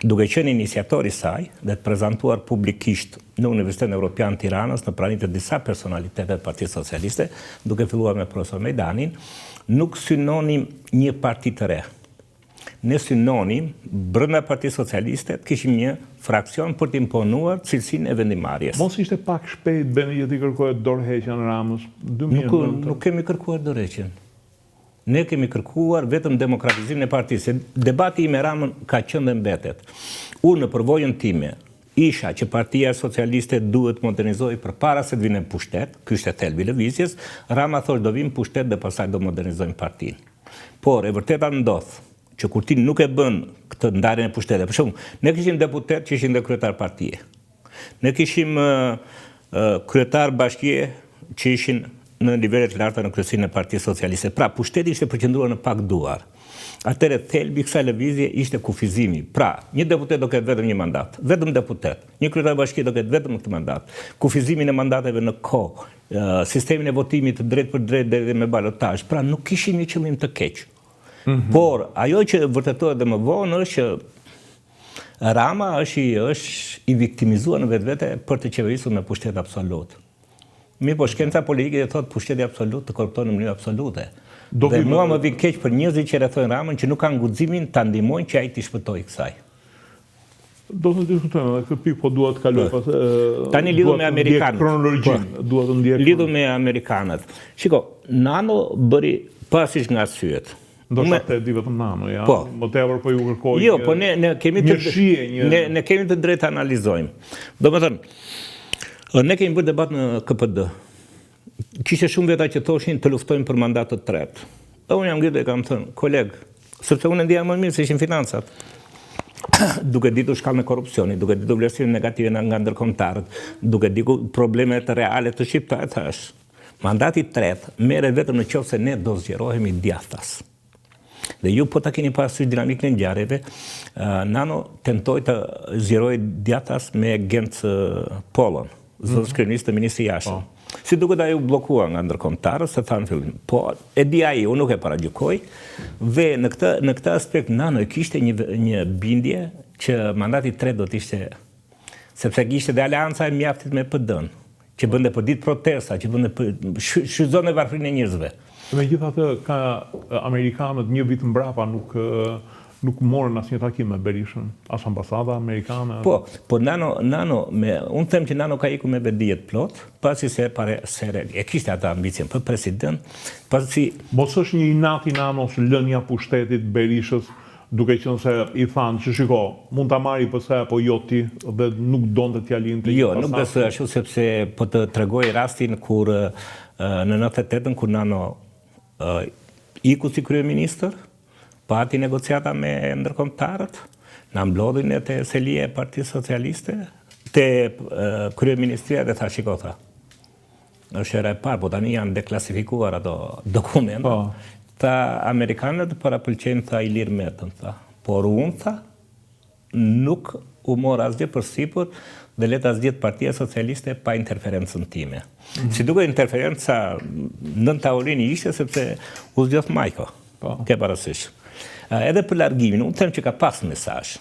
duke qenë iniciatori i saj dhe të prezantuar publikisht në Universitetin Evropian Tiranës në praninë të disa personalitete të Partisë Socialiste, duke filluar me profesor Mejdanin, nuk synonim një parti të re. Ne synonim brenda Partisë Socialiste të kishim një fraksion për të imponuar cilësinë e vendimarrjes. Mos ishte pak shpejt Beni që t'i kërkohet dorëheqja në Ramës? Nuk kemi kërkuar dorëheqjen. Ne kemi kërkuar vetëm demokratizimin e partisë. Debati i me Ramën ka qenë dhe mbetet. Unë në përvojën time isha që Partia Socialiste duhet modernizoj përpara se të vinë në pushtet, ky ishte thelbi i lëvizjes. Rama thoshte do vinë në pushtet dhe pastaj do modernizojmë partinë. Por e vërteta ndodh që kur ti nuk e bën këtë ndarjen e pushtetit. Për shembull, ne kishim deputet që ishin dhe kryetar partie. Ne kishim kryetar bashkie që ishin në nivelet larta në kryesinë e Partisë Socialiste. Pra, pushteti ishte përqendruar në pak duar. Atëre thelbi i kësaj lëvizje ishte kufizimi. Pra, një deputet do ketë vetëm një mandat, vetëm deputet. Një kryetar bashkie do ketë vetëm këtë mandat. Kufizimin e mandateve në kohë, sistemin e votimit të drejt për drejt dhe me balotazh. Pra, nuk kishin një qëllim të keq. Por ajo që vërtetohet dhe më vonë është që Rama është i viktimizuar në vetvete për të qeverisur me pushtet absolut. Mirë, po shkenca politike dhe thotë pushteti absolut të korrupton në mënyrë absolute. Dhe mua më vjen keq për njerëzit që rrethojnë Ramën që nuk kanë guximin ta ndihmojnë që ai të shpëtojë kësaj. Do të diskutojmë edhe këtë pikë, po duhet të kaloj pas. Tani lidhur me amerikanët. Kronologjinë, duhet të ndjek. Lidhur me amerikanët. Shiko, Nano bëri pasysh nga arsyet. Ndoshta te di vetëm Nano, ja. Më tepër po ju kërkoj. Jo, po ne kemi të drejtë të analizojmë. Domethënë, ne kemi bërë debat në KPD. Kishte shumë veta që thoshin të luftojmë për mandat të tretë. Unë jam ngritur e kam thënë, koleg, sepse unë ndjeja më mirë se ishin financat. Duke ditur shkallën e korrupsionit, duke ditur vlerësimin negative nga ndërkombëtarët, duke ditur problemet reale të shqiptarit, thash. Mandati i tretë merret vetëm nëse ne do zgjerohemi djathtas. Dhe ju po ta keni parasysh dinamikën e ngjarjeve, Nano tentoi të zgjerojë djathtas me Genc Pollon, zotës kryeminist të ministri i jashtëm. Si duket ajo bllokua nga ndërkombëtarët, se thanë fillim, po e di ai, unë nuk e paragjykoj, dhe në këtë aspekt Nano kishte një bindje që mandati i tretë do të ishte, sepse kishte dhe aleanca e mjaftit me PD-n, që bënte për ditë protesta, që bënte shfrytëzonte varfrinë e njerëzve. Megjithatë, ka amerikanët një vit mbrapa nuk morën asnjë takim me Berishën, as ambasada amerikane. Po Nano unë them që Nano ka ikur me vedijet plot, pasi se e kishte atë ambicien për president, pasi mos është një inat i Nanos lënia pushtetit Berishës, duke qenë se i thanë që shiko, mund ta marri pse apo jo ti, dhe nuk donte t'ja linte. Jo, nuk besoj ashtu, sepse po të tregoj rastin kur në 98-ën kur Nano iku si kryeministër, pati negociata me ndërkombëtarët, na mblodhin te selia e Partisë Socialiste, te kryeministria dhe tha shiko tha. Është era e parë, po tani janë deklasifikuar ato dokumenta. Tha amerikanët parapëlqejnë tha Ilir Metën tha. Por unë tha nuk u mor asgjë për sipër dhe let asgjë Partia Socialiste pa interferencën time. Si duke interferenca nën tavolinë ishte sepse u zgjodh Majko. Ke parasysh. Edhe për largimin, unë them që ka pas mesazh.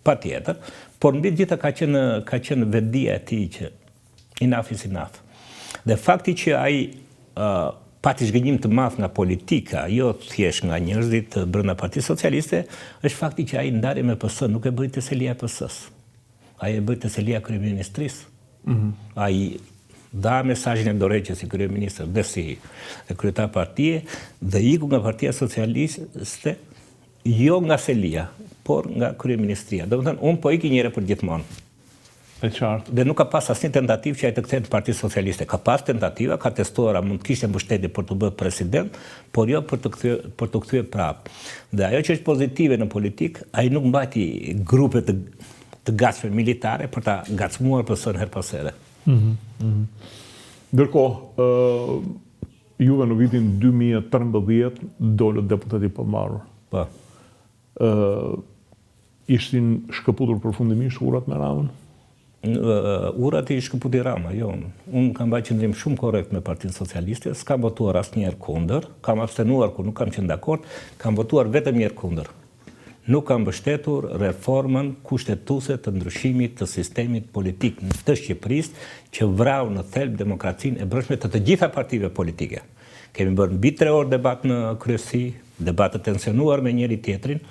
Patjetër, por mbi gjitha ka qenë vetdia e tij që enough is enough. Dhe fakti që ai pati zhgënjim të madh nga politika, jo thjesht nga njerëzit brenda Partisë Socialiste, është fakti që ai ndarje me PS nuk e bëri teselia e PS-s. Ai e bëri teselia e kryeministrisë. Ai dha mesazhin e Dorëçës si kryeministër dhe si kryetar partie dhe iku nga Partia Socialiste jo nga selia, por nga kryeministria. Domethënë, unë po iki një herë për gjithmonë. E qartë. Dhe nuk ka pas asnjë tentativë që ai të kthehet në Partisë Socialiste. Ka pas tentativa, ka testuar, mund të kishte mbështetje për të bërë president, por jo për të kthyer prapë. Dhe ajo që është pozitive në politikë, ai nuk mbajti grupe të gatshme militare për ta ngacmuar PS-n her pas here. Ndërkohë, juve në vitin 2013 dolët deputeti pa mbarur. Po. Ishtin shkëputur përfundimisht urat me Ramën? Urat i shkëputi Rama, jo. Unë kam bërë qëndrim shumë korrekt me Partinë Socialiste, s'kam votuar asnjëherë kundër, kam abstenuar kur nuk kam qenë dakord, kam votuar vetëm një herë kundër. Nuk kam mbështetur reformën kushtetuese të ndryshimit të sistemit politik të Shqipërisë që vrau në thelb demokracinë e brendshme të gjitha partive politike. Kemi bërë mbi 3 orë debat në kryesi, debat të tensionuar me njëri tjetrin,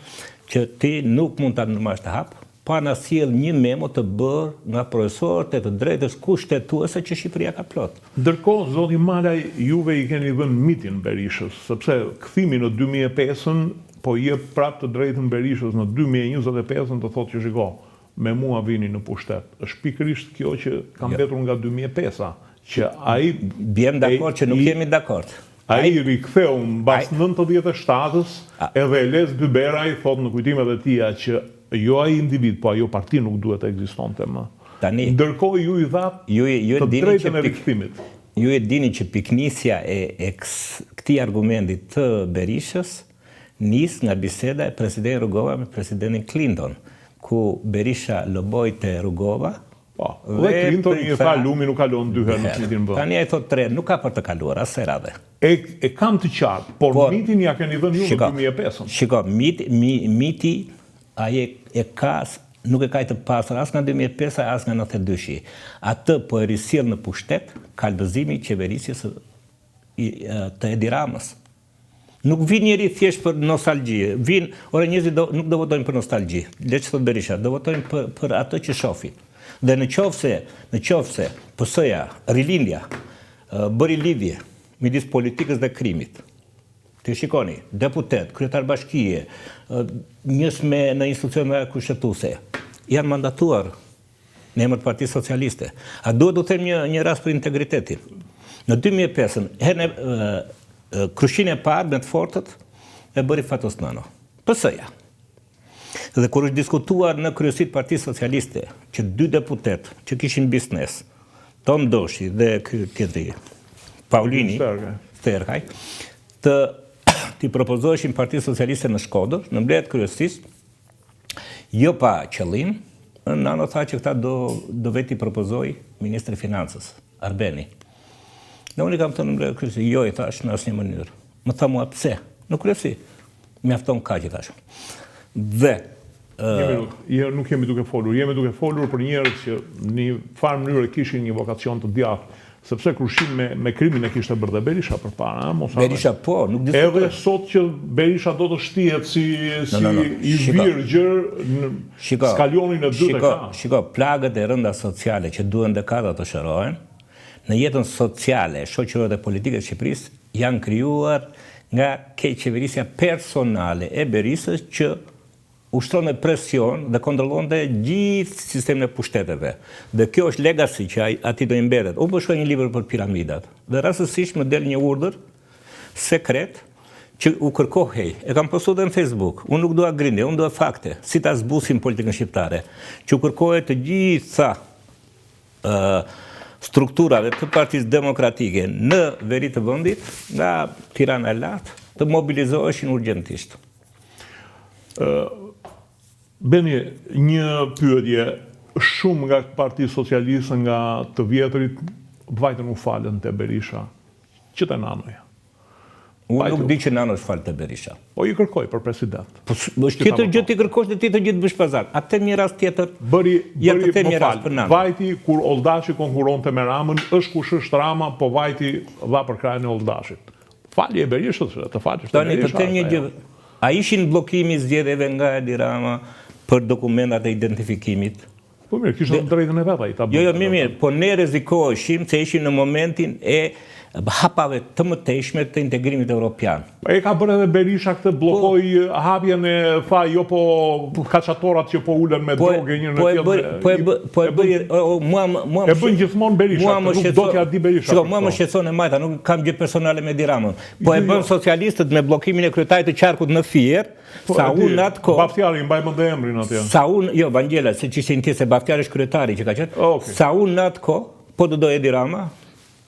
që ti nuk mund ta ndërmarrësh të hap, pa na sjell një memo të bërë nga profesorët e të drejtës kushtetuese që Shqipëria ka plot. Ndërkohë, zoti Malaj, juve i keni dhënë mitin Berishës, sepse kthimi në 2005-ën po jep prapë të drejtën Berishës në 2025-ën të thotë që shiko, me mua vini në pushtet. Është pikërisht kjo që ka mbetur nga 2005-a, që ai bjem dakord që nuk jemi dakord. Ai riktheu mbas 97-s, edhe Eles Byberaj thot në kujtimet e tija që jo ai individ, po ajo parti nuk duhet të ekzistonte më. Ndërkohë ju i dhat të drejtën e rikthimit. Ju e dini që piknisja e këtij argumenti të Berishës nis nga biseda e presidentit Rugova me presidentin Clinton, ku Berisha loboi te Rugova. Dhe Clinton i tha lumi nuk kalon 2 herë në Clinton bë. Tani ai thot 3, nuk ka për të kaluar as radhe. E kam të qartë, por mitin ja keni dhënë ju në 2005-ën. Shiko, miti ai nuk e ka të pasur as nga 2005 as nga 92-shi. Atë po e risjell në pushtet kalbëzimi i qeverisjes të Edi Ramës. Nuk vin njëri thjesht për nostalgji. Njerëzit nuk do votojnë për nostalgji. Le që thot Berisha, do votojnë për atë që shohin. Dhe në qofse PS-ja, rilindja, bëri lidhje midis politikës dhe krimit. Të shikoni, deputet, kryetar bashkie, njësme në institucionet kushtetuese, janë mandatuar në emër të Partisë Socialiste. A duhet të them një rast për integritetin. Në 2005-ën, kryshin e parë me të fortët e bëri Fatos Nano. PS-ja. Dhe kur është diskutuar në kryesit Partisë Socialiste, që 2 deputet që kishin biznes, Tom Doshi dhe tjetri Paulini Sterkaj, t'i propozoheshin Partisë Socialiste në Shkodër, në mbledhjet kryesisë, jo pa qëllim, Nano tha që këta do veti propozoj Ministri Financës, Arbeni. Dhe unë i kam thënë në mbledhjet kryesisë, jo i thash në asnjë mënyrë. Më tha mua pse? Në kryesi, mjafton kaq i thash. Dhe nuk jemi duke folur për njerëz që në farë mënyrë kishin një vokacion të djathtë, sepse krushin me krimin e kishte bërë dhe Berisha përpara. Berisha po, nuk diskutoj. Edhe sot që Berisha do të shtihet si i virgjër skalionin e dytë e ka. Shiko, plagët e rënda sociale që duhen dekada të shërohen, në jetën sociale, shoqërore dhe politike të Shqipërisë janë krijuar nga keqeverisja personale e Berishës që ushtronte presion dhe kontrollonte gjithë sistemin e pushteteve. Dhe kjo është legacy që ati do i mbetet. Unë po shkruaj një libër për piramidat. Dhe rastësisht më del një urdhër sekret që u kërkohej. E kam postuar në Facebook. Unë nuk dua grindje, unë dua fakte. Si ta zbusim politikën shqiptare. Që u kërkohej të gjitha strukturave të Partisë Demokratike në veri të vendit nga Tirana e Lartë të mobilizoheshin urgjentisht. Beni, një pyetje, shumë nga Partia Socialiste nga të vjetrit vajtën u falën te Berisha. Që të nanoja? Unë nuk di që nano është falë të Berisha. Po i kërkoj për president. Është tjetër gjë ti kërkosh dhe tjetër gjë të bësh pazar. Atë një rast tjetër. Bëri më falë. Vajti kur Oldashi konkuronte me Ramën, është kush është Rama, po Vajti dha për krajën e Oldashit. Falje e Berishës, të falësh të Berisha. Të një gjë. A ishin bllokimi zgjedhjeve nga Edi Rama për dokumentat e identifikimit? Po mirë, kishte drejtën e vet ai ta bëjë. Jo, mirë, po ne rrezikoheshim se ishim në momentin e hapave të mëtejshme të integrimit evropian. E ka bërë edhe Berisha këtë, blokoi hapjen e tha jo po kaçatorat që po ulen me drogë një në tjetër. E bën gjithmonë Berisha, nuk do t'ja di Berisha. Shiko, mua më shqetëson e majta, nuk kam gjë personale me Edi Ramën. Po e bën socialistët me bllokimin e kryetarit të qarkut në Fier, sa unë atë kohë. Baftiari, mbaj mend emrin atje. Sa unë, jo, Vangjela, se ç'ishin ti se Baftiari është kryetari që ka qenë. Sa unë atë kohë, po do Edi Rama,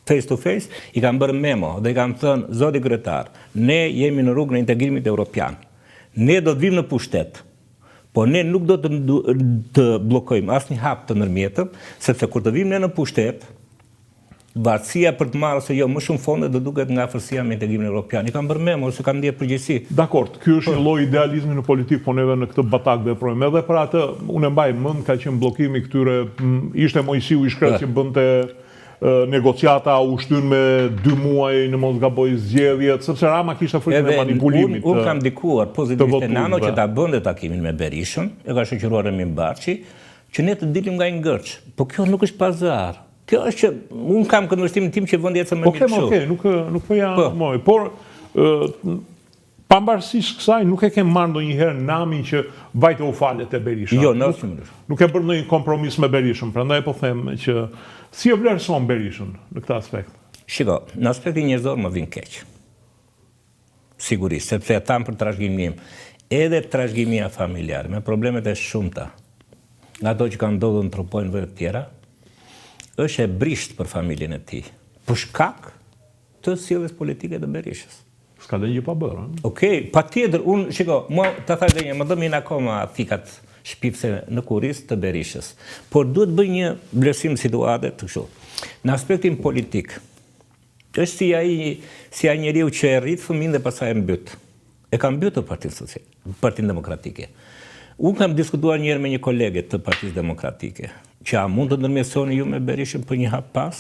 face to face, i kam bërë memo dhe i kam thënë, zoti kryetar, ne jemi në rrugën e integrimit evropian. Ne do të vim në pushtet, po ne nuk do të bllokojmë asnjë hap të ndërmjetëm, sepse kur të vim ne në pushtet, varësia për të marrë ose jo më shumë fonde do duket nga afërsia me integrimin evropian. I kam bërë memo ose kam ndjer përgjegjësi. Dakord, ky është një lloj idealizmi në politikë, po neve në këtë batak veprojmë. Edhe për atë, unë mbaj mend ka qenë bllokimi këtyre, ishte Mojsiu i shkret që bënte negociata u shtyn me 2 muaj në mos gaboj zgjedhjet, sepse Rama kishte frikën e manipulimit. Unë kam ndikuar pozitivisht Nano që ta bënte takimin me Berishën, e ka shoqëruar Emin Baçi, që ne të dilim nga një ngërç. Po kjo nuk është pazar. Kjo është që unë kam këndvështrimin tim që vendi ecën më mirë kështu. Okej, nuk po ja moj, por pavarësisht kësaj nuk e kem marrë ndonjëherë namin që vajte u falet te Berisha. Jo, në asnjë mënyrë. Nuk e bër ndonjë kompromis me Berishën, prandaj po them që si e vlerëson Berishën në këtë aspekt? Shiko, në aspektin njerëzor më vjen keq. Sigurisht, sepse e tham për trashëgiminë, edhe trashëgimia familjare me problemet e shumta, nga ato që kanë ndodhur në tropojnë vende të tjera, është e brisht për familjen e tij, për shkak të sjelljes politike të Berishës. S'ka dhe gjë pa bërë. Okej, patjetër, unë, shiko, mua ta thash dhe një, më domin akoma thikat shpifse në kurriz të Berishës. Por duhet bëj një vlerësim situate të kështu. Në aspektin politik, është si ai njeriu që e rrit fëmin dhe pastaj e mbyt. E ka mbytur Partinë Demokratike. Unë kam diskutuar njëherë me një kolege të Partisë Demokratike, që a mund të ndërmjetësoni ju me Berishën për një hap pas?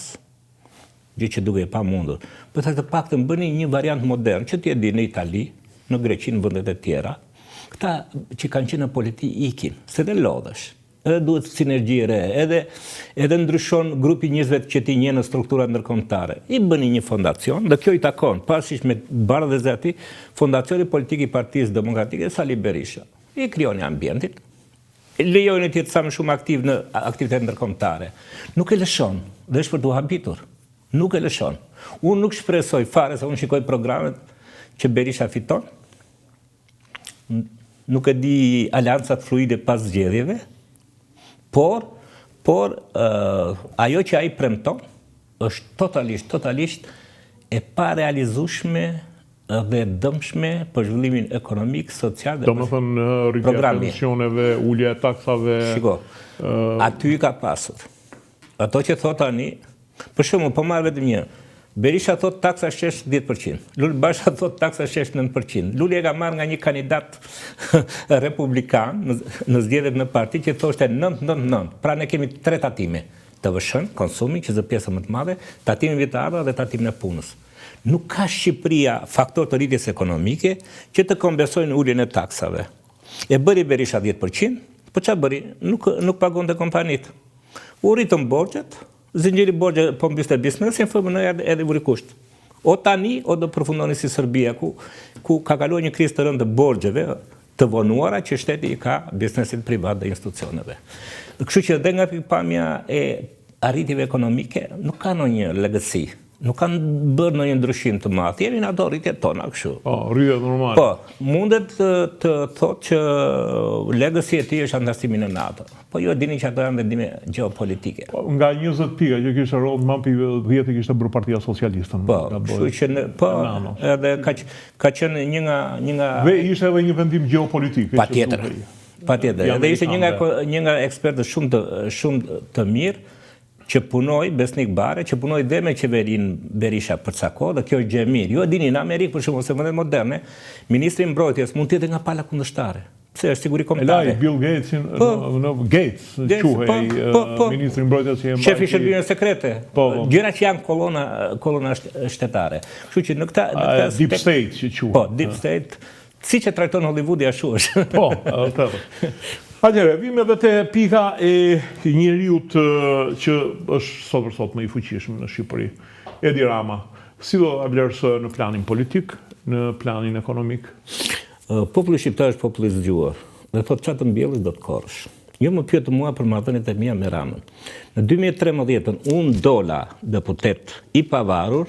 Gjë që duke e pa mundur. Për të paktën bëni një variant modern, që t'je di në Itali, në Greqi, në vendet e tjera, këta që kanë qenë në politi ikin, se dhe lodhesh, edhe duhet sinergji re, edhe ndryshon grupi njerëzve që ti njeh në strukturat ndërkombëtare. I bëni një fondacion, dhe kjo i takon, parsisht me bardhëz e atij, Fondacioni Politik i Partisë Demokratike Sali Berisha. I krijoni ambientin, lejojnë të jetë sa më shumë aktiv në aktivitetet ndërkombëtare. Nuk e lëshon, dhe është për të habitur. Nuk e lëshon. Unë nuk shpresoj fare se unë shikoj programet që Berisha fiton. Nuk e di aleancat fluide pas zgjedhjeve, por ajo që ai premton është totalisht e parealizueshme dhe dëmshme për zhvillimin ekonomik, social dhe domethënë rritja e pensioneve, ulja e taksave. Shiko, aty ka pasur. Ato që thot tani, për shembull, po marr vetëm një. Berisha thot taksa shesh 10%. Lul Basha thot taksa shesh 9%. Luli e ka marrë nga një kandidat republikan në zgjedhjet në parti që thoshte 999. Pra ne kemi 3 tatime. TVSH-n, konsumi, që zë pjesë më të madhe, tatimin vitar dhe tatimin e punës. Nuk ka Shqipëria faktor të rritjes ekonomike që të kompensojnë uljen e taksave. E bëri Berisha 10%, po çfarë bëri? Nuk pagonte kompanitë. U rritën borxhet, zinxhiri borxhe po mbiste biznesin, FMN edhe vuri kusht. O tani, o do përfundoni si Serbia, ku ka kaluar një krizë të rëndë të borxheve të vonuara që shteti i ka biznesit privat dhe institucioneve. Kështu që dhe nga pikpamja e arritjeve ekonomike nuk ka ndonjë legësi. Nuk kanë bërë ndonjë ndryshim të madh. Jemi në ato rritjet tona kështu. Po, rritje normale. Po, mundet të thotë që legësi e tij është antarësimi në NATO. Po ju e dini që ato janë vendime gjeopolitike. Po, nga 20 pika që kishte roadmap, 10 kishte bërë Partia Socialiste. Po, kështu që edhe ka qenë një nga dhe ishte edhe një vendim gjeopolitik. Patjetër. Patjetër. Dhe ishte një nga ekspertët shumë të mirë që punoi, Besnik Bare, që punoi dhe me qeverinë Berisha për ca kohë, dhe kjo është gjë e mirë. Ju e dini, në Amerikë, për shembull, se vendet moderne, ministri i mbrojtjes mund të jetë nga pala kundërshtare. Pse është siguri kombëtare. Bill Gatesin, Gates quhej ministri i mbrojtjes që shefi i shërbimeve sekrete. Gjëra që janë kolona shtetare. Kështu që në këtë Deep State që quhet. Po, Deep State, siç e trajton Hollywoodi ashtu është. Po, vërtet. Atëherë, vim edhe te pika e njeriut që është sot për sot më i fuqishëm në Shqipëri, Edi Rama. Si do ta vlerësoj në planin politik, në planin ekonomik? Populli shqiptar është populli i zgjuar. Dhe thotë çfarë të mbjellësh do të korrësh. Jo më pyet mua për marrëdhëniet e mia me Ramën. Në 2013 unë dola deputet i pavarur,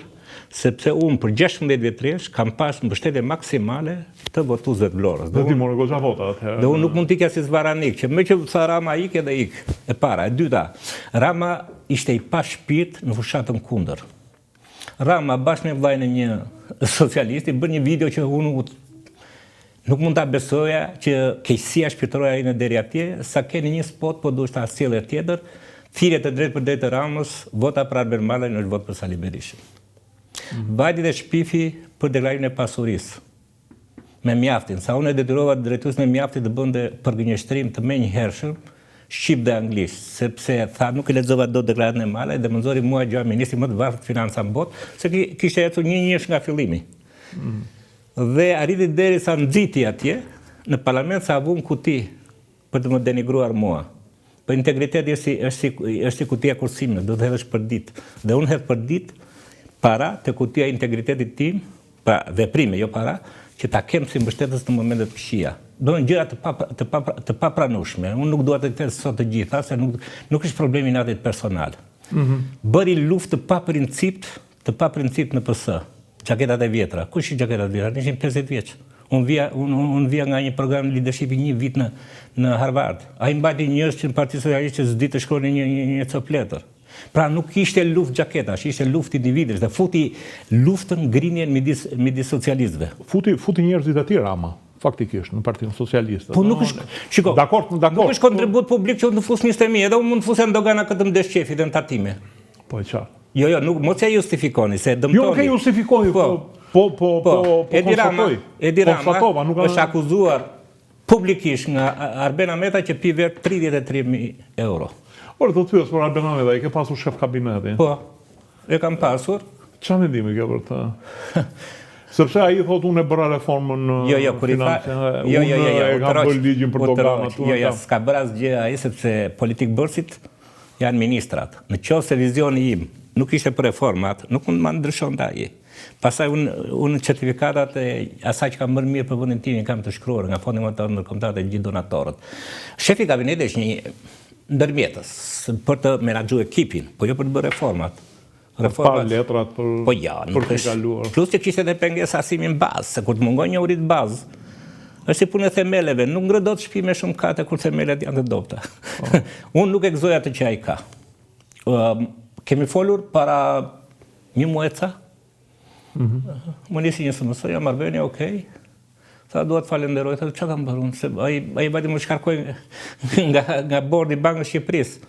sepse unë për 16 vjetresh kam pas mbështetje maksimale të votuesve të Vlorës. Dhe ti morë goxha vota atëherë. Dhe unë nuk mund t'ikja si zvaranik, që me që tha Rama ik edhe ik. E para, e dyta, Rama ishte i pa shpirt në fushatën kundër. Rama bashkë me vllajën e një socialisti bën një video që unë nuk mund ta besoja që keqësia shpirtërore ai në deri atje, sa keni një spot, po duhet ta sjellë tjetër, thirrje të drejtë për drejtë Ramës, vota për Albert Mallaj është votë për Sali Berishën. Vajti dhe shpifi për deklarimin e pasurisë. Me mjaftin, sa unë e detyrova drejtuesin e mjaftit të bënte përgënjeshtrim të menjëhershëm shqip dhe anglisht, sepse tha nuk e lexova dot deklaratën e Mallaj dhe më nxori mua gjë ministri më të varfër financa në botë, se kishte ecur një nga fillimi. Dhe arriti derisa nxiti atje, në parlament sa vum kuti për të më denigruar mua. Për integriteti është si kutia kursimit, do të hedhësh për ditë. Dhe unë hedh për ditë para të kutia integritetit tim, pa veprime, jo para, që ta kem si mbështetës në momentet këqija. Do në gjëra të papranueshme. Unë nuk dua të them sot të gjitha, se nuk është problemi natit personal. Bëri luftë të paprincipt në PS. Gjaketat e vjetra. Kush i gjaketat e vjetra? Ishin 50 vjeç. Unë vija nga një program leadershipi një vit në Harvard. Ai mbajti njerëz që në Parti Socialiste që s'di të shkruanin një copletër. Pra nuk ishte luftë gjaketash, ishte luftë individësh dhe futi luftën ngrinjen midis socialistëve. Futi njerëzit e tjerë Rama, faktikisht në Partinë Socialiste. Po nuk është, shiko, nuk është kontribut publik që unë të fus 20.000, edhe unë mund të fusem ndogana këtë mdesh qefi dhe në tatime. Po e qartë. Jo, nuk mos e justifikoni, se dëmtoni. Jo, nuk e justifikoni, po Edi Rama është akuzuar publikisht nga Arben Ameta që pi vetë 33.000 euro. Por do të pyes për Arben Ameta, i ke pasur shef kabineti? Po, e kam pasur. Çfarë mendimi ke për të? Sepse ai thotë unë e bëra reformën financiare. E kam bërë ligjin për programat. Jo, s'ka bërë asgjë ai sepse politik bërësit janë ministrat. Në qoftë se vizioni im nuk ishte për reformat, nuk mund të më ndryshonte ai. Pastaj unë certifikatat e asaj që kam bërë mirë për vendin tim kam të shkruar nga Fondi Monetar Ndërkombëtar dhe gjithë donatorët. Shefi i kabinetit është një ndërmjetës për të menaxhuar ekipin, po jo për të bërë reformat. Reformat letrat po ja, për të kaluar. Plus që kishte edhe pengesa arsimin bazë, se kur të mungon njohuri të bazë, është si punë e themeleve, nuk ngre dot shtëpi me shumë kate kur themelet janë të dobta. Unë nuk e gëzoj atë që ai ka. Kemi folur para një mueca. Më nisi një sëmësoj, marrëvënie, okej. Tha, dua të falenderoj, tha, çfarë kam bërë unë? Se ai vajti më shkarkoj nga bordi Bankës Shqipërisë.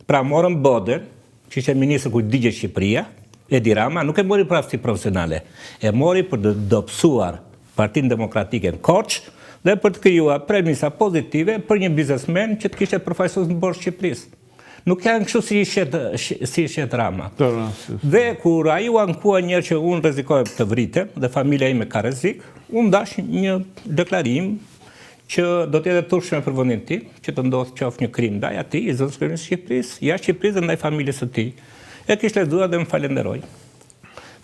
Pra morëm bodën, që ishte ministër ku digje Shqipëria, Edi Rama, nuk e mori për aftësi profesionale, e mori për të dobësuar Partinë Demokratike në Korç dhe për të krijuar premisa pozitive për një biznesmen që të kishte përfaqësues në Borë Shqipërisë. Nuk janë kështu si shet Rama. Dhe kur ai u ankua njerë që unë rrezikoj të vritem dhe familja ime ka rrezik, unë dash një deklarim që do të jetë turpshme për vendin tim, që të ndodhë qoftë një krim ndaj atij, i zonës së Shqipërisë, jashtë Shqipërisë dhe ndaj familjes së tij. E kishte lexuar dhe më falenderoi.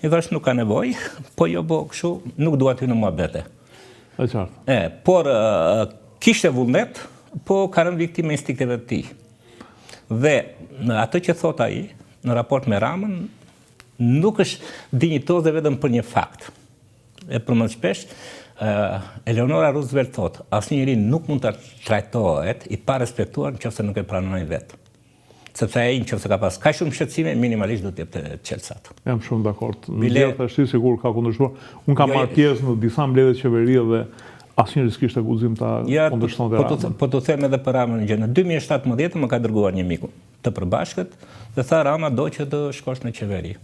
I thash nuk ka nevojë, po jo bo kështu, nuk dua ty në muhabete. E qartë. Por kishte vullnet, po ka rënë viktimë e instinkteve të tij. Dhe atë që thot ai në raport me Ramën nuk është dinjitoze vetëm për një fakt. E përmend shpesh, Eleonora Roosevelt thot, asnjëri nuk mund të trajtohet i pa respektuar nëse nuk e pranon ai vetë. Sepse ai nëse ka pas kaq shumë shqetësime, minimalisht do të jepte çelësat. Jam shumë dakord. Në gjithë ashtu sigur ka kundërshtuar. Unë kam marrë pjesë në disa mbledhje qeverie dhe Asnjë riskisht akuzim ta kundërshtonte Ramën. Po të them edhe për Ramën gjë. Në 2017 më ka dërguar një miku të përbashkët dhe tha Rama do që të shkosh në qeveri.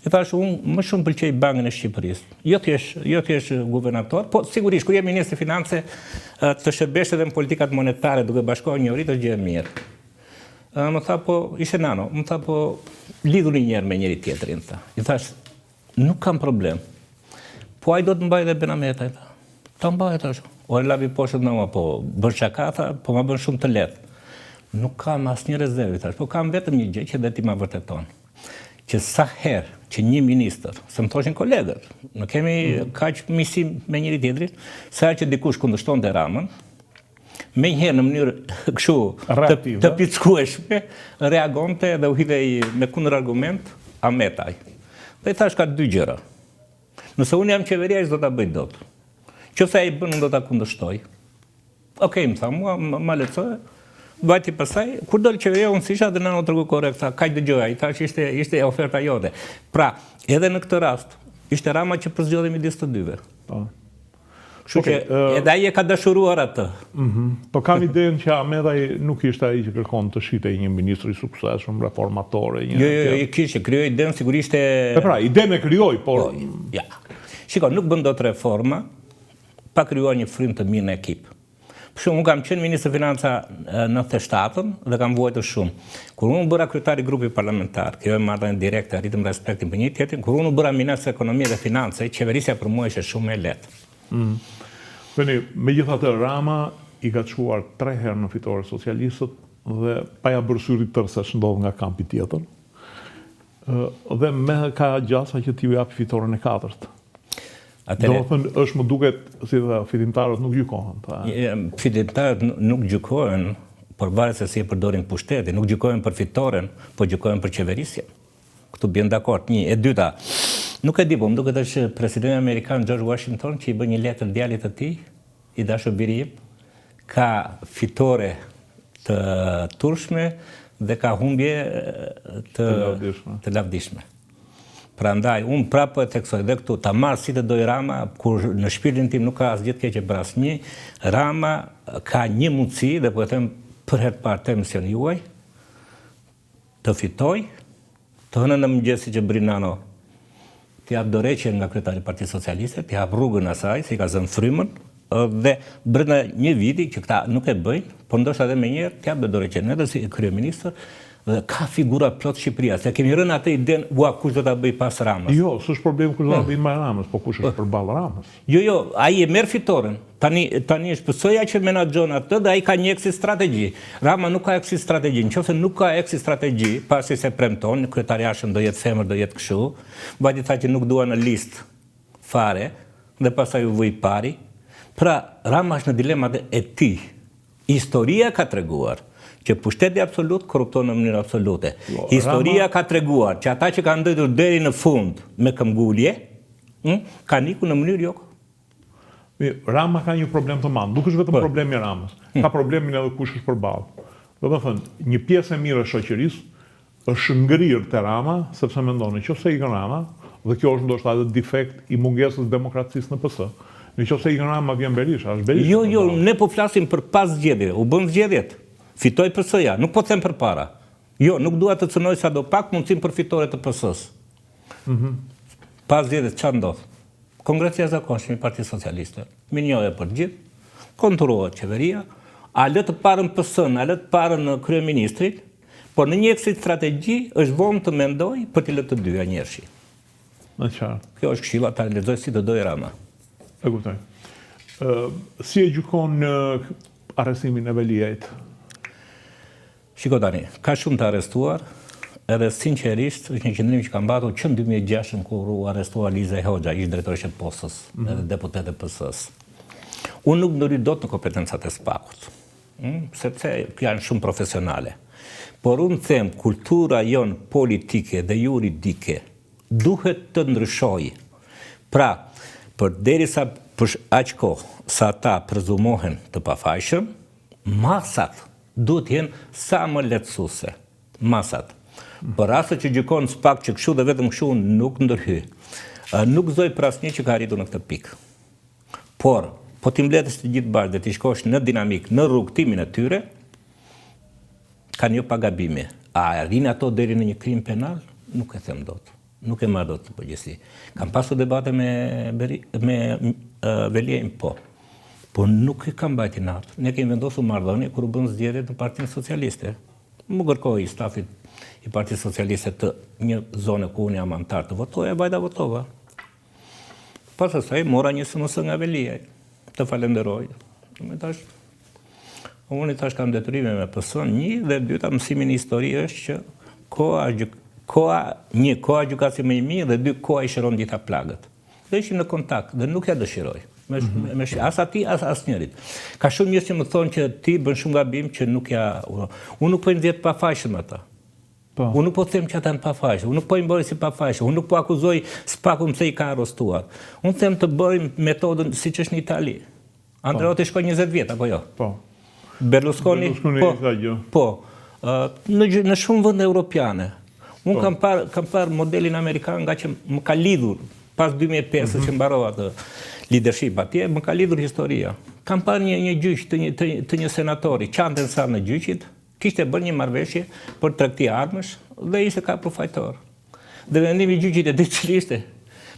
I thash unë më shumë pëlqej Bankën e Shqipërisë. Jo thjesht guvernator, po sigurisht kur je ministri finance të shërbesh edhe në politikat monetare duke bashkuar njëri është gjë e mirë. Më tha po ishte nano, më tha po lidhuni një herë me njëri tjetrin tha. I thash nuk kam problem. Po ai do të mbaj dhe Benameta, tha. Ta mbaj tash. O lavi poshtë në po bën çaka tha, po ma bën shumë të lehtë. Nuk kam asnjë rezervë thash, po kam vetëm një gjë që dhe ti ma vërteton. Që sa herë që një ministër, se më thoshin kolegët, në kemi kaq misim me njëri tjetrin, sa herë që dikush kundërshtonte Ramën, me njëherë në mënyrë kështu të pickueshme, reagonte dhe u hidhej me kundër argument Ahmetaj. Dhe i thash ka dy gjëra. Nëse unë jam qeveria, s'do ta bëj dot. Nëse ai bën, unë do ta kundërshtoj. Okej, më tha, mua ma lehtësoi. Vajti pasaj, kur doli qeveria, unë sisha dhe nano tregu korrekt, tha, kaq dëgjoja, i thash ishte oferta jote. Pra, edhe në këtë rast, ishte Rama që përzgjodhi midis të dyve. Kështu që edhe ai e ka dashuruar atë. Po kam idenë që Ahmetaj nuk ishte ai që kërkon të shitej një ministër i suksesshëm, reformator. Jo, i kishte krijoi idenë sigurisht e... Pra, idenë e krijoi, por... Ja. Shiko, nuk bën dot reforma pa krijuar një frymë të mirë në ekip. Për shumë, unë kam qenë ministër financa në 97-ën dhe kam vuajtur shumë. Kur unë bëra kryetari grupi parlamentar, kjo e marrën direkt, arritëm respektin për një tjetrin, kur unë bëra ministër ekonomie dhe finance, qeverisja për mua ishte shumë e lehtë. Megjithatë, Rama i ka çuar 3 herë në fitore socialistët dhe pa ja bërë syri tërë se ç'ndodh nga kampi tjetër. Dhe me ka gjasa që t'i japi fitoren e 4. Do të thënë, është më duket si dhe fitimtarët nuk gjykohen. Fitimtarët nuk gjykohen, përvaret se si e përdorin pushtetin, nuk gjykohen për fitoren, po gjykohen për qeverisjen. Këtu bjen dakord. Një, e dyta, nuk e di, po më duket është presidenti amerikan George Washington që i bën një letër djalit të tij, i dashur biri im, ka fitore të turshme dhe ka humbje të lavdishme. Prandaj, unë prapë e theksoj dhe këtu, ta marrë si të doj Rama, kur në shpirtin tim nuk ka asgjë të keqe për asnjë, Rama ka një mundësi, dhe po e them për herë të parë të emision juaj, të fitoj, të hënën në mëngjesi që Brinano t'i jap dorëheqjen nga kryetari i Partisë Socialiste, t'i jap rrugën asaj, si ka zënë frymën, dhe brenda një viti që këta nuk e bëjnë, por ndoshta edhe më njëherë t'i jap dorëheqjen edhe si kryeministër. Dhe ka figura plot Shqipëria, se kemi rënë atë idenë, kush do ta bëj pas Ramës. Jo, s'është problem kush do ta bëj pas Ramës, po kush është përballë Ramës. Jo, ai e merr fitoren. Tani është PS-ja që menaxhon atë dhe ai ka një exit strategji. Rama nuk ka exit strategji. Nëse nuk ka exit strategji, pasi se premton, kryetariashëm do jetë femër, do jetë kështu. Vajti tha që nuk dua në listë fare dhe pastaj u vë i pari. Pra, Rama është në dilemat e tij. Historia ka treguar që pushteti absolut korrupton në mënyrë absolute. Historia ka treguar që ata që kanë ndëtur deri në fund me këmbgulje, kanë ikur në mënyrë jo. Rama ka një problem të madh, nuk është vetëm problemi i Ramës. Ka problemin edhe kush është përballë. Do të thënë, një pjesë e mirë e shoqërisë është ngrirë te Rama sepse mendon nëse ikën Rama, dhe kjo është ndoshta edhe defekt i mungesës demokracisë në PS. Nëse ikën Rama vjen Berisha, është Berisha. Jo, ne po flasim për pas zgjedhjeve. U bën zgjedhjet. Fitoj PS-ja, nuk po them përpara. Jo, nuk dua të cënoj sadopak mundësinë për fitore të PS-s. Pas zgjedhjeve çfarë ndodh? Kongresi i jashtëzakonshëm i Partisë Socialiste, minjoje për gjithë, kontrollohet qeveria, a lë të parën PS-n, a lë të parën kryeministrit, por në një exit strategji është vonë të mendoj për të lënë të dyja njerëshi. Në qartë. Kjo është këshilla ta lexoj si të doj Rama. E kuptoj. Si e gjykon arrestimin e Veliajt? Shiko tani, ka shumë të arrestuar, edhe sinqerisht është një qëndrim që ka mbatur që në 2006 kur u arrestua Liza Hoxha, ish drejtoreshe postës, edhe deputete PS-s. Unë nuk ndori dot në kompetencat e SPAK-ut, sepse janë shumë profesionale. Por unë them, kultura jonë politike dhe juridike duhet të ndryshojë. Pra, përderisa për aq kohë sa ata prezumohen të pafajshëm, masat duhet jenë sa më lehtësuese. Masat. Për rastet që gjykon SPAK që kështu dhe vetëm kështu nuk ndërhy. Nuk zoj për asnjë që ka arritur në këtë pikë. Por po t'i mbledhësh të gjithë bashkë dhe t'i shkosh në dinamik, në rrugtimin e tyre, kanë jo pa gabime. A rinë ato deri në një krim penal? Nuk e them dot. Nuk e marr dot në përgjithësi. Kam pasur debate me Veliajn, po. Por nuk e kam mbajti natë. Ne kemi vendosur marrëdhënie kur u bën zgjedhjet në Partinë Socialiste. Më kërkoi stafit i Partisë Socialiste të një zone ku unë jam antar të votoja, vajta votova. Pas asaj mora një SMS nga Veliaj, të falenderoj. Unë tash kam detyrime me PS-n, 1 dhe 2 mësimin e histori është që koha gjykatësi më i mirë dhe 2 koha i shëron gjitha plagët. Dhe ishim në kontakt dhe nuk ja dëshiroj. As ati, as asnjërit. Ka shumë njerëz që më thonë që ti bën shumë gabim që nuk ja... Unë nuk po i nxjerr pafajshëm ata. Unë nuk po them që ata janë pafajshëm, unë nuk po i mboj si pafajshëm, unë nuk po akuzoj Spakun pse i ka arrestuar. Unë them të bëjmë metodën siç është në Itali. Andreotti shkoi 20 vjet apo jo? Po. Berlusconi po. Në shumë vende europiane. Unë kam parë modelin amerikan nga që më ka lidhur pas 2005 që mbarova atë leadership atje, më ka lidhur historia. Kam parë një gjyq të një senatori, qanten sa në gjyqit, kishte bërë një marrëveshje për tregti armësh dhe ishte kapur fajtor. Dhe vendimi i gjyqit e ditë ç'ishte ishte.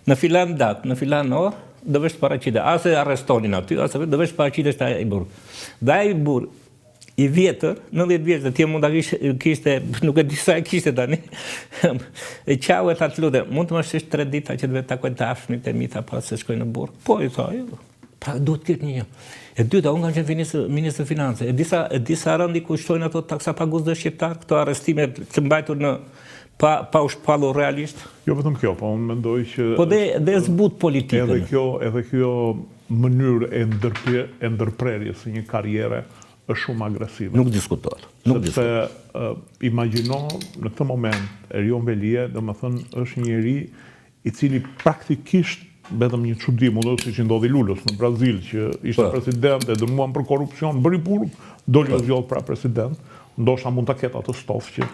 Në filan datë, në filan orë, do vesh paraqitet, ase arrestonin aty, ase do vesh paraqitesh ai burr. Dhe ai burr i vjetër, 90 vjeç, dhe ti mund ta kishte, nuk e di sa e kishte tani. E qau e tha të lutem, mund të më shësh 3 ditë që të vetë takoj të afshmit e mi tha pas se shkoj në burg. Po i tha, pra duhet të ketë një. E dyta, unë kam qenë ministër finanse. E disa rëndi ku shtojnë ato taksa pagus dhe shqiptar, këto arrestime të mbajtur në pa u shpallur realisht. Jo vetëm kjo, po unë mendoj që... Po dhe zbut politikën. Edhe kjo mënyrë e ndërprerjes së një karriere është shumë agresive. Nuk diskutohet. Sepse imagjino në këtë moment Erion Velia, domethënë është një njeri i cili praktikisht vetëm një çudi, mundohet siç i ndodhi Lulës në Brazil, që ishte president e dënuar për korrupsion, bëri burg, doli zgjodh pra president, ndoshta mund ta ketë atë stof që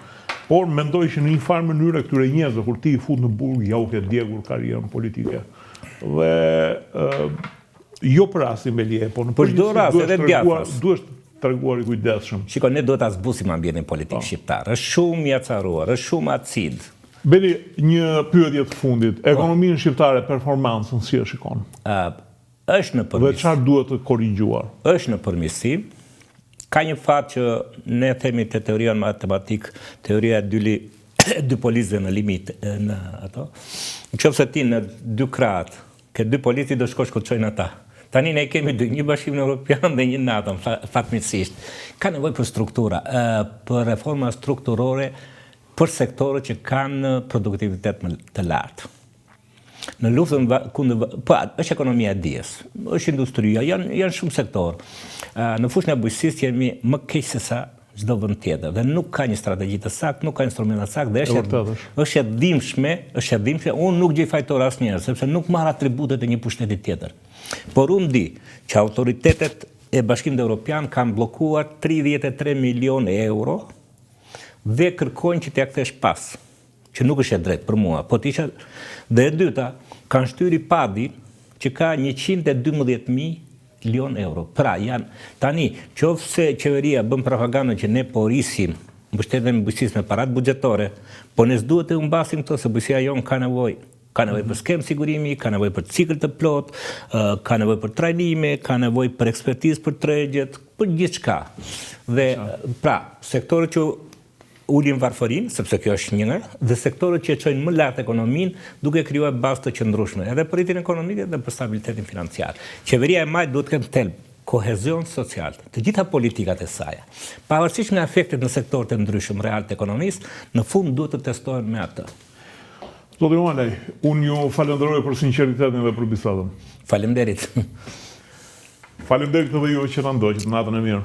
por mendoj që në një farë mënyrë këtyre njerëzve kur ti i fut në burg, ja u ke djegur karrierën politike. Dhe jo për rastin Velia, por në çdo rast edhe djathtas. Duhet treguar i kujdesshëm. Shiko, ne duhet ta zbusim ambientin politik shqiptar. Është shumë i acaruar, është shumë acid. Beni, një pyetje të fundit. Ekonominë shqiptare, performancën si e shikon? Është në përmirësim. Dhe çfarë duhet të korrigjuar? Është në përmirësim. Ka një fat që ne themi te teoria matematik, teoria e dy polizëve në limit në ato. Nëse ti në 2 krahat ke 2 polici do shkosh ku çojnë ata. Tani ne kemi një bashkim evropian dhe një NATO, fatmirësisht. Ka nevojë për struktura, për reforma strukturore për sektorët që kanë produktivitet të lartë. Në luftën është ekonomia e dijes, është industria, janë shumë sektorë. Në fushën e bujqësisë jemi më keq se sa çdo vend tjetër dhe nuk ka një strategji të saktë, nuk ka instrumente të saktë dhe është e dhimbshme, unë nuk gjej fajtor asnjëherë, sepse nuk marr atributet e një pushteti tjetër. Por unë di që autoritetet e Bashkimit Evropian kanë bllokuar 33 milion euro dhe kërkojnë që t'ia kthesh pas, që nuk është e drejtë për mua. Po tisha dhe e dyta, kanë shtyri padi që ka 112.000 milion euro. Pra, tani, qofse qeveria bën propagandën që ne po rrisim mbështetjen e bujqësisë me parat buxhetore, po ne s'duhet të humbasim këto se bujqësia jon ka nevojë për skem sigurimi, ka nevojë për cikël të plot, ka nevojë për trajnime, ka nevojë për ekspertizë për tregjet, për gjithçka. Dhe pra, sektorët që ulin varfërinë, sepse kjo është një, dhe sektorët që çojnë më lart ekonominë, duke krijuar bazë të qëndrueshme edhe për rritjen ekonomike dhe për stabilitetin financiar. Qeveria e majt duhet të ketë thelb kohezion social, të gjitha politikat e saj. Pavarësisht nga efektet në sektorët e ndryshëm real të ekonomisë, në fund duhet të testohen me atë. Zoti Mualaj, unë ju falenderoj për sinqeritetin dhe për bisedën. Faleminderit. Faleminderit edhe juve që na ndoqët, natën e mirë.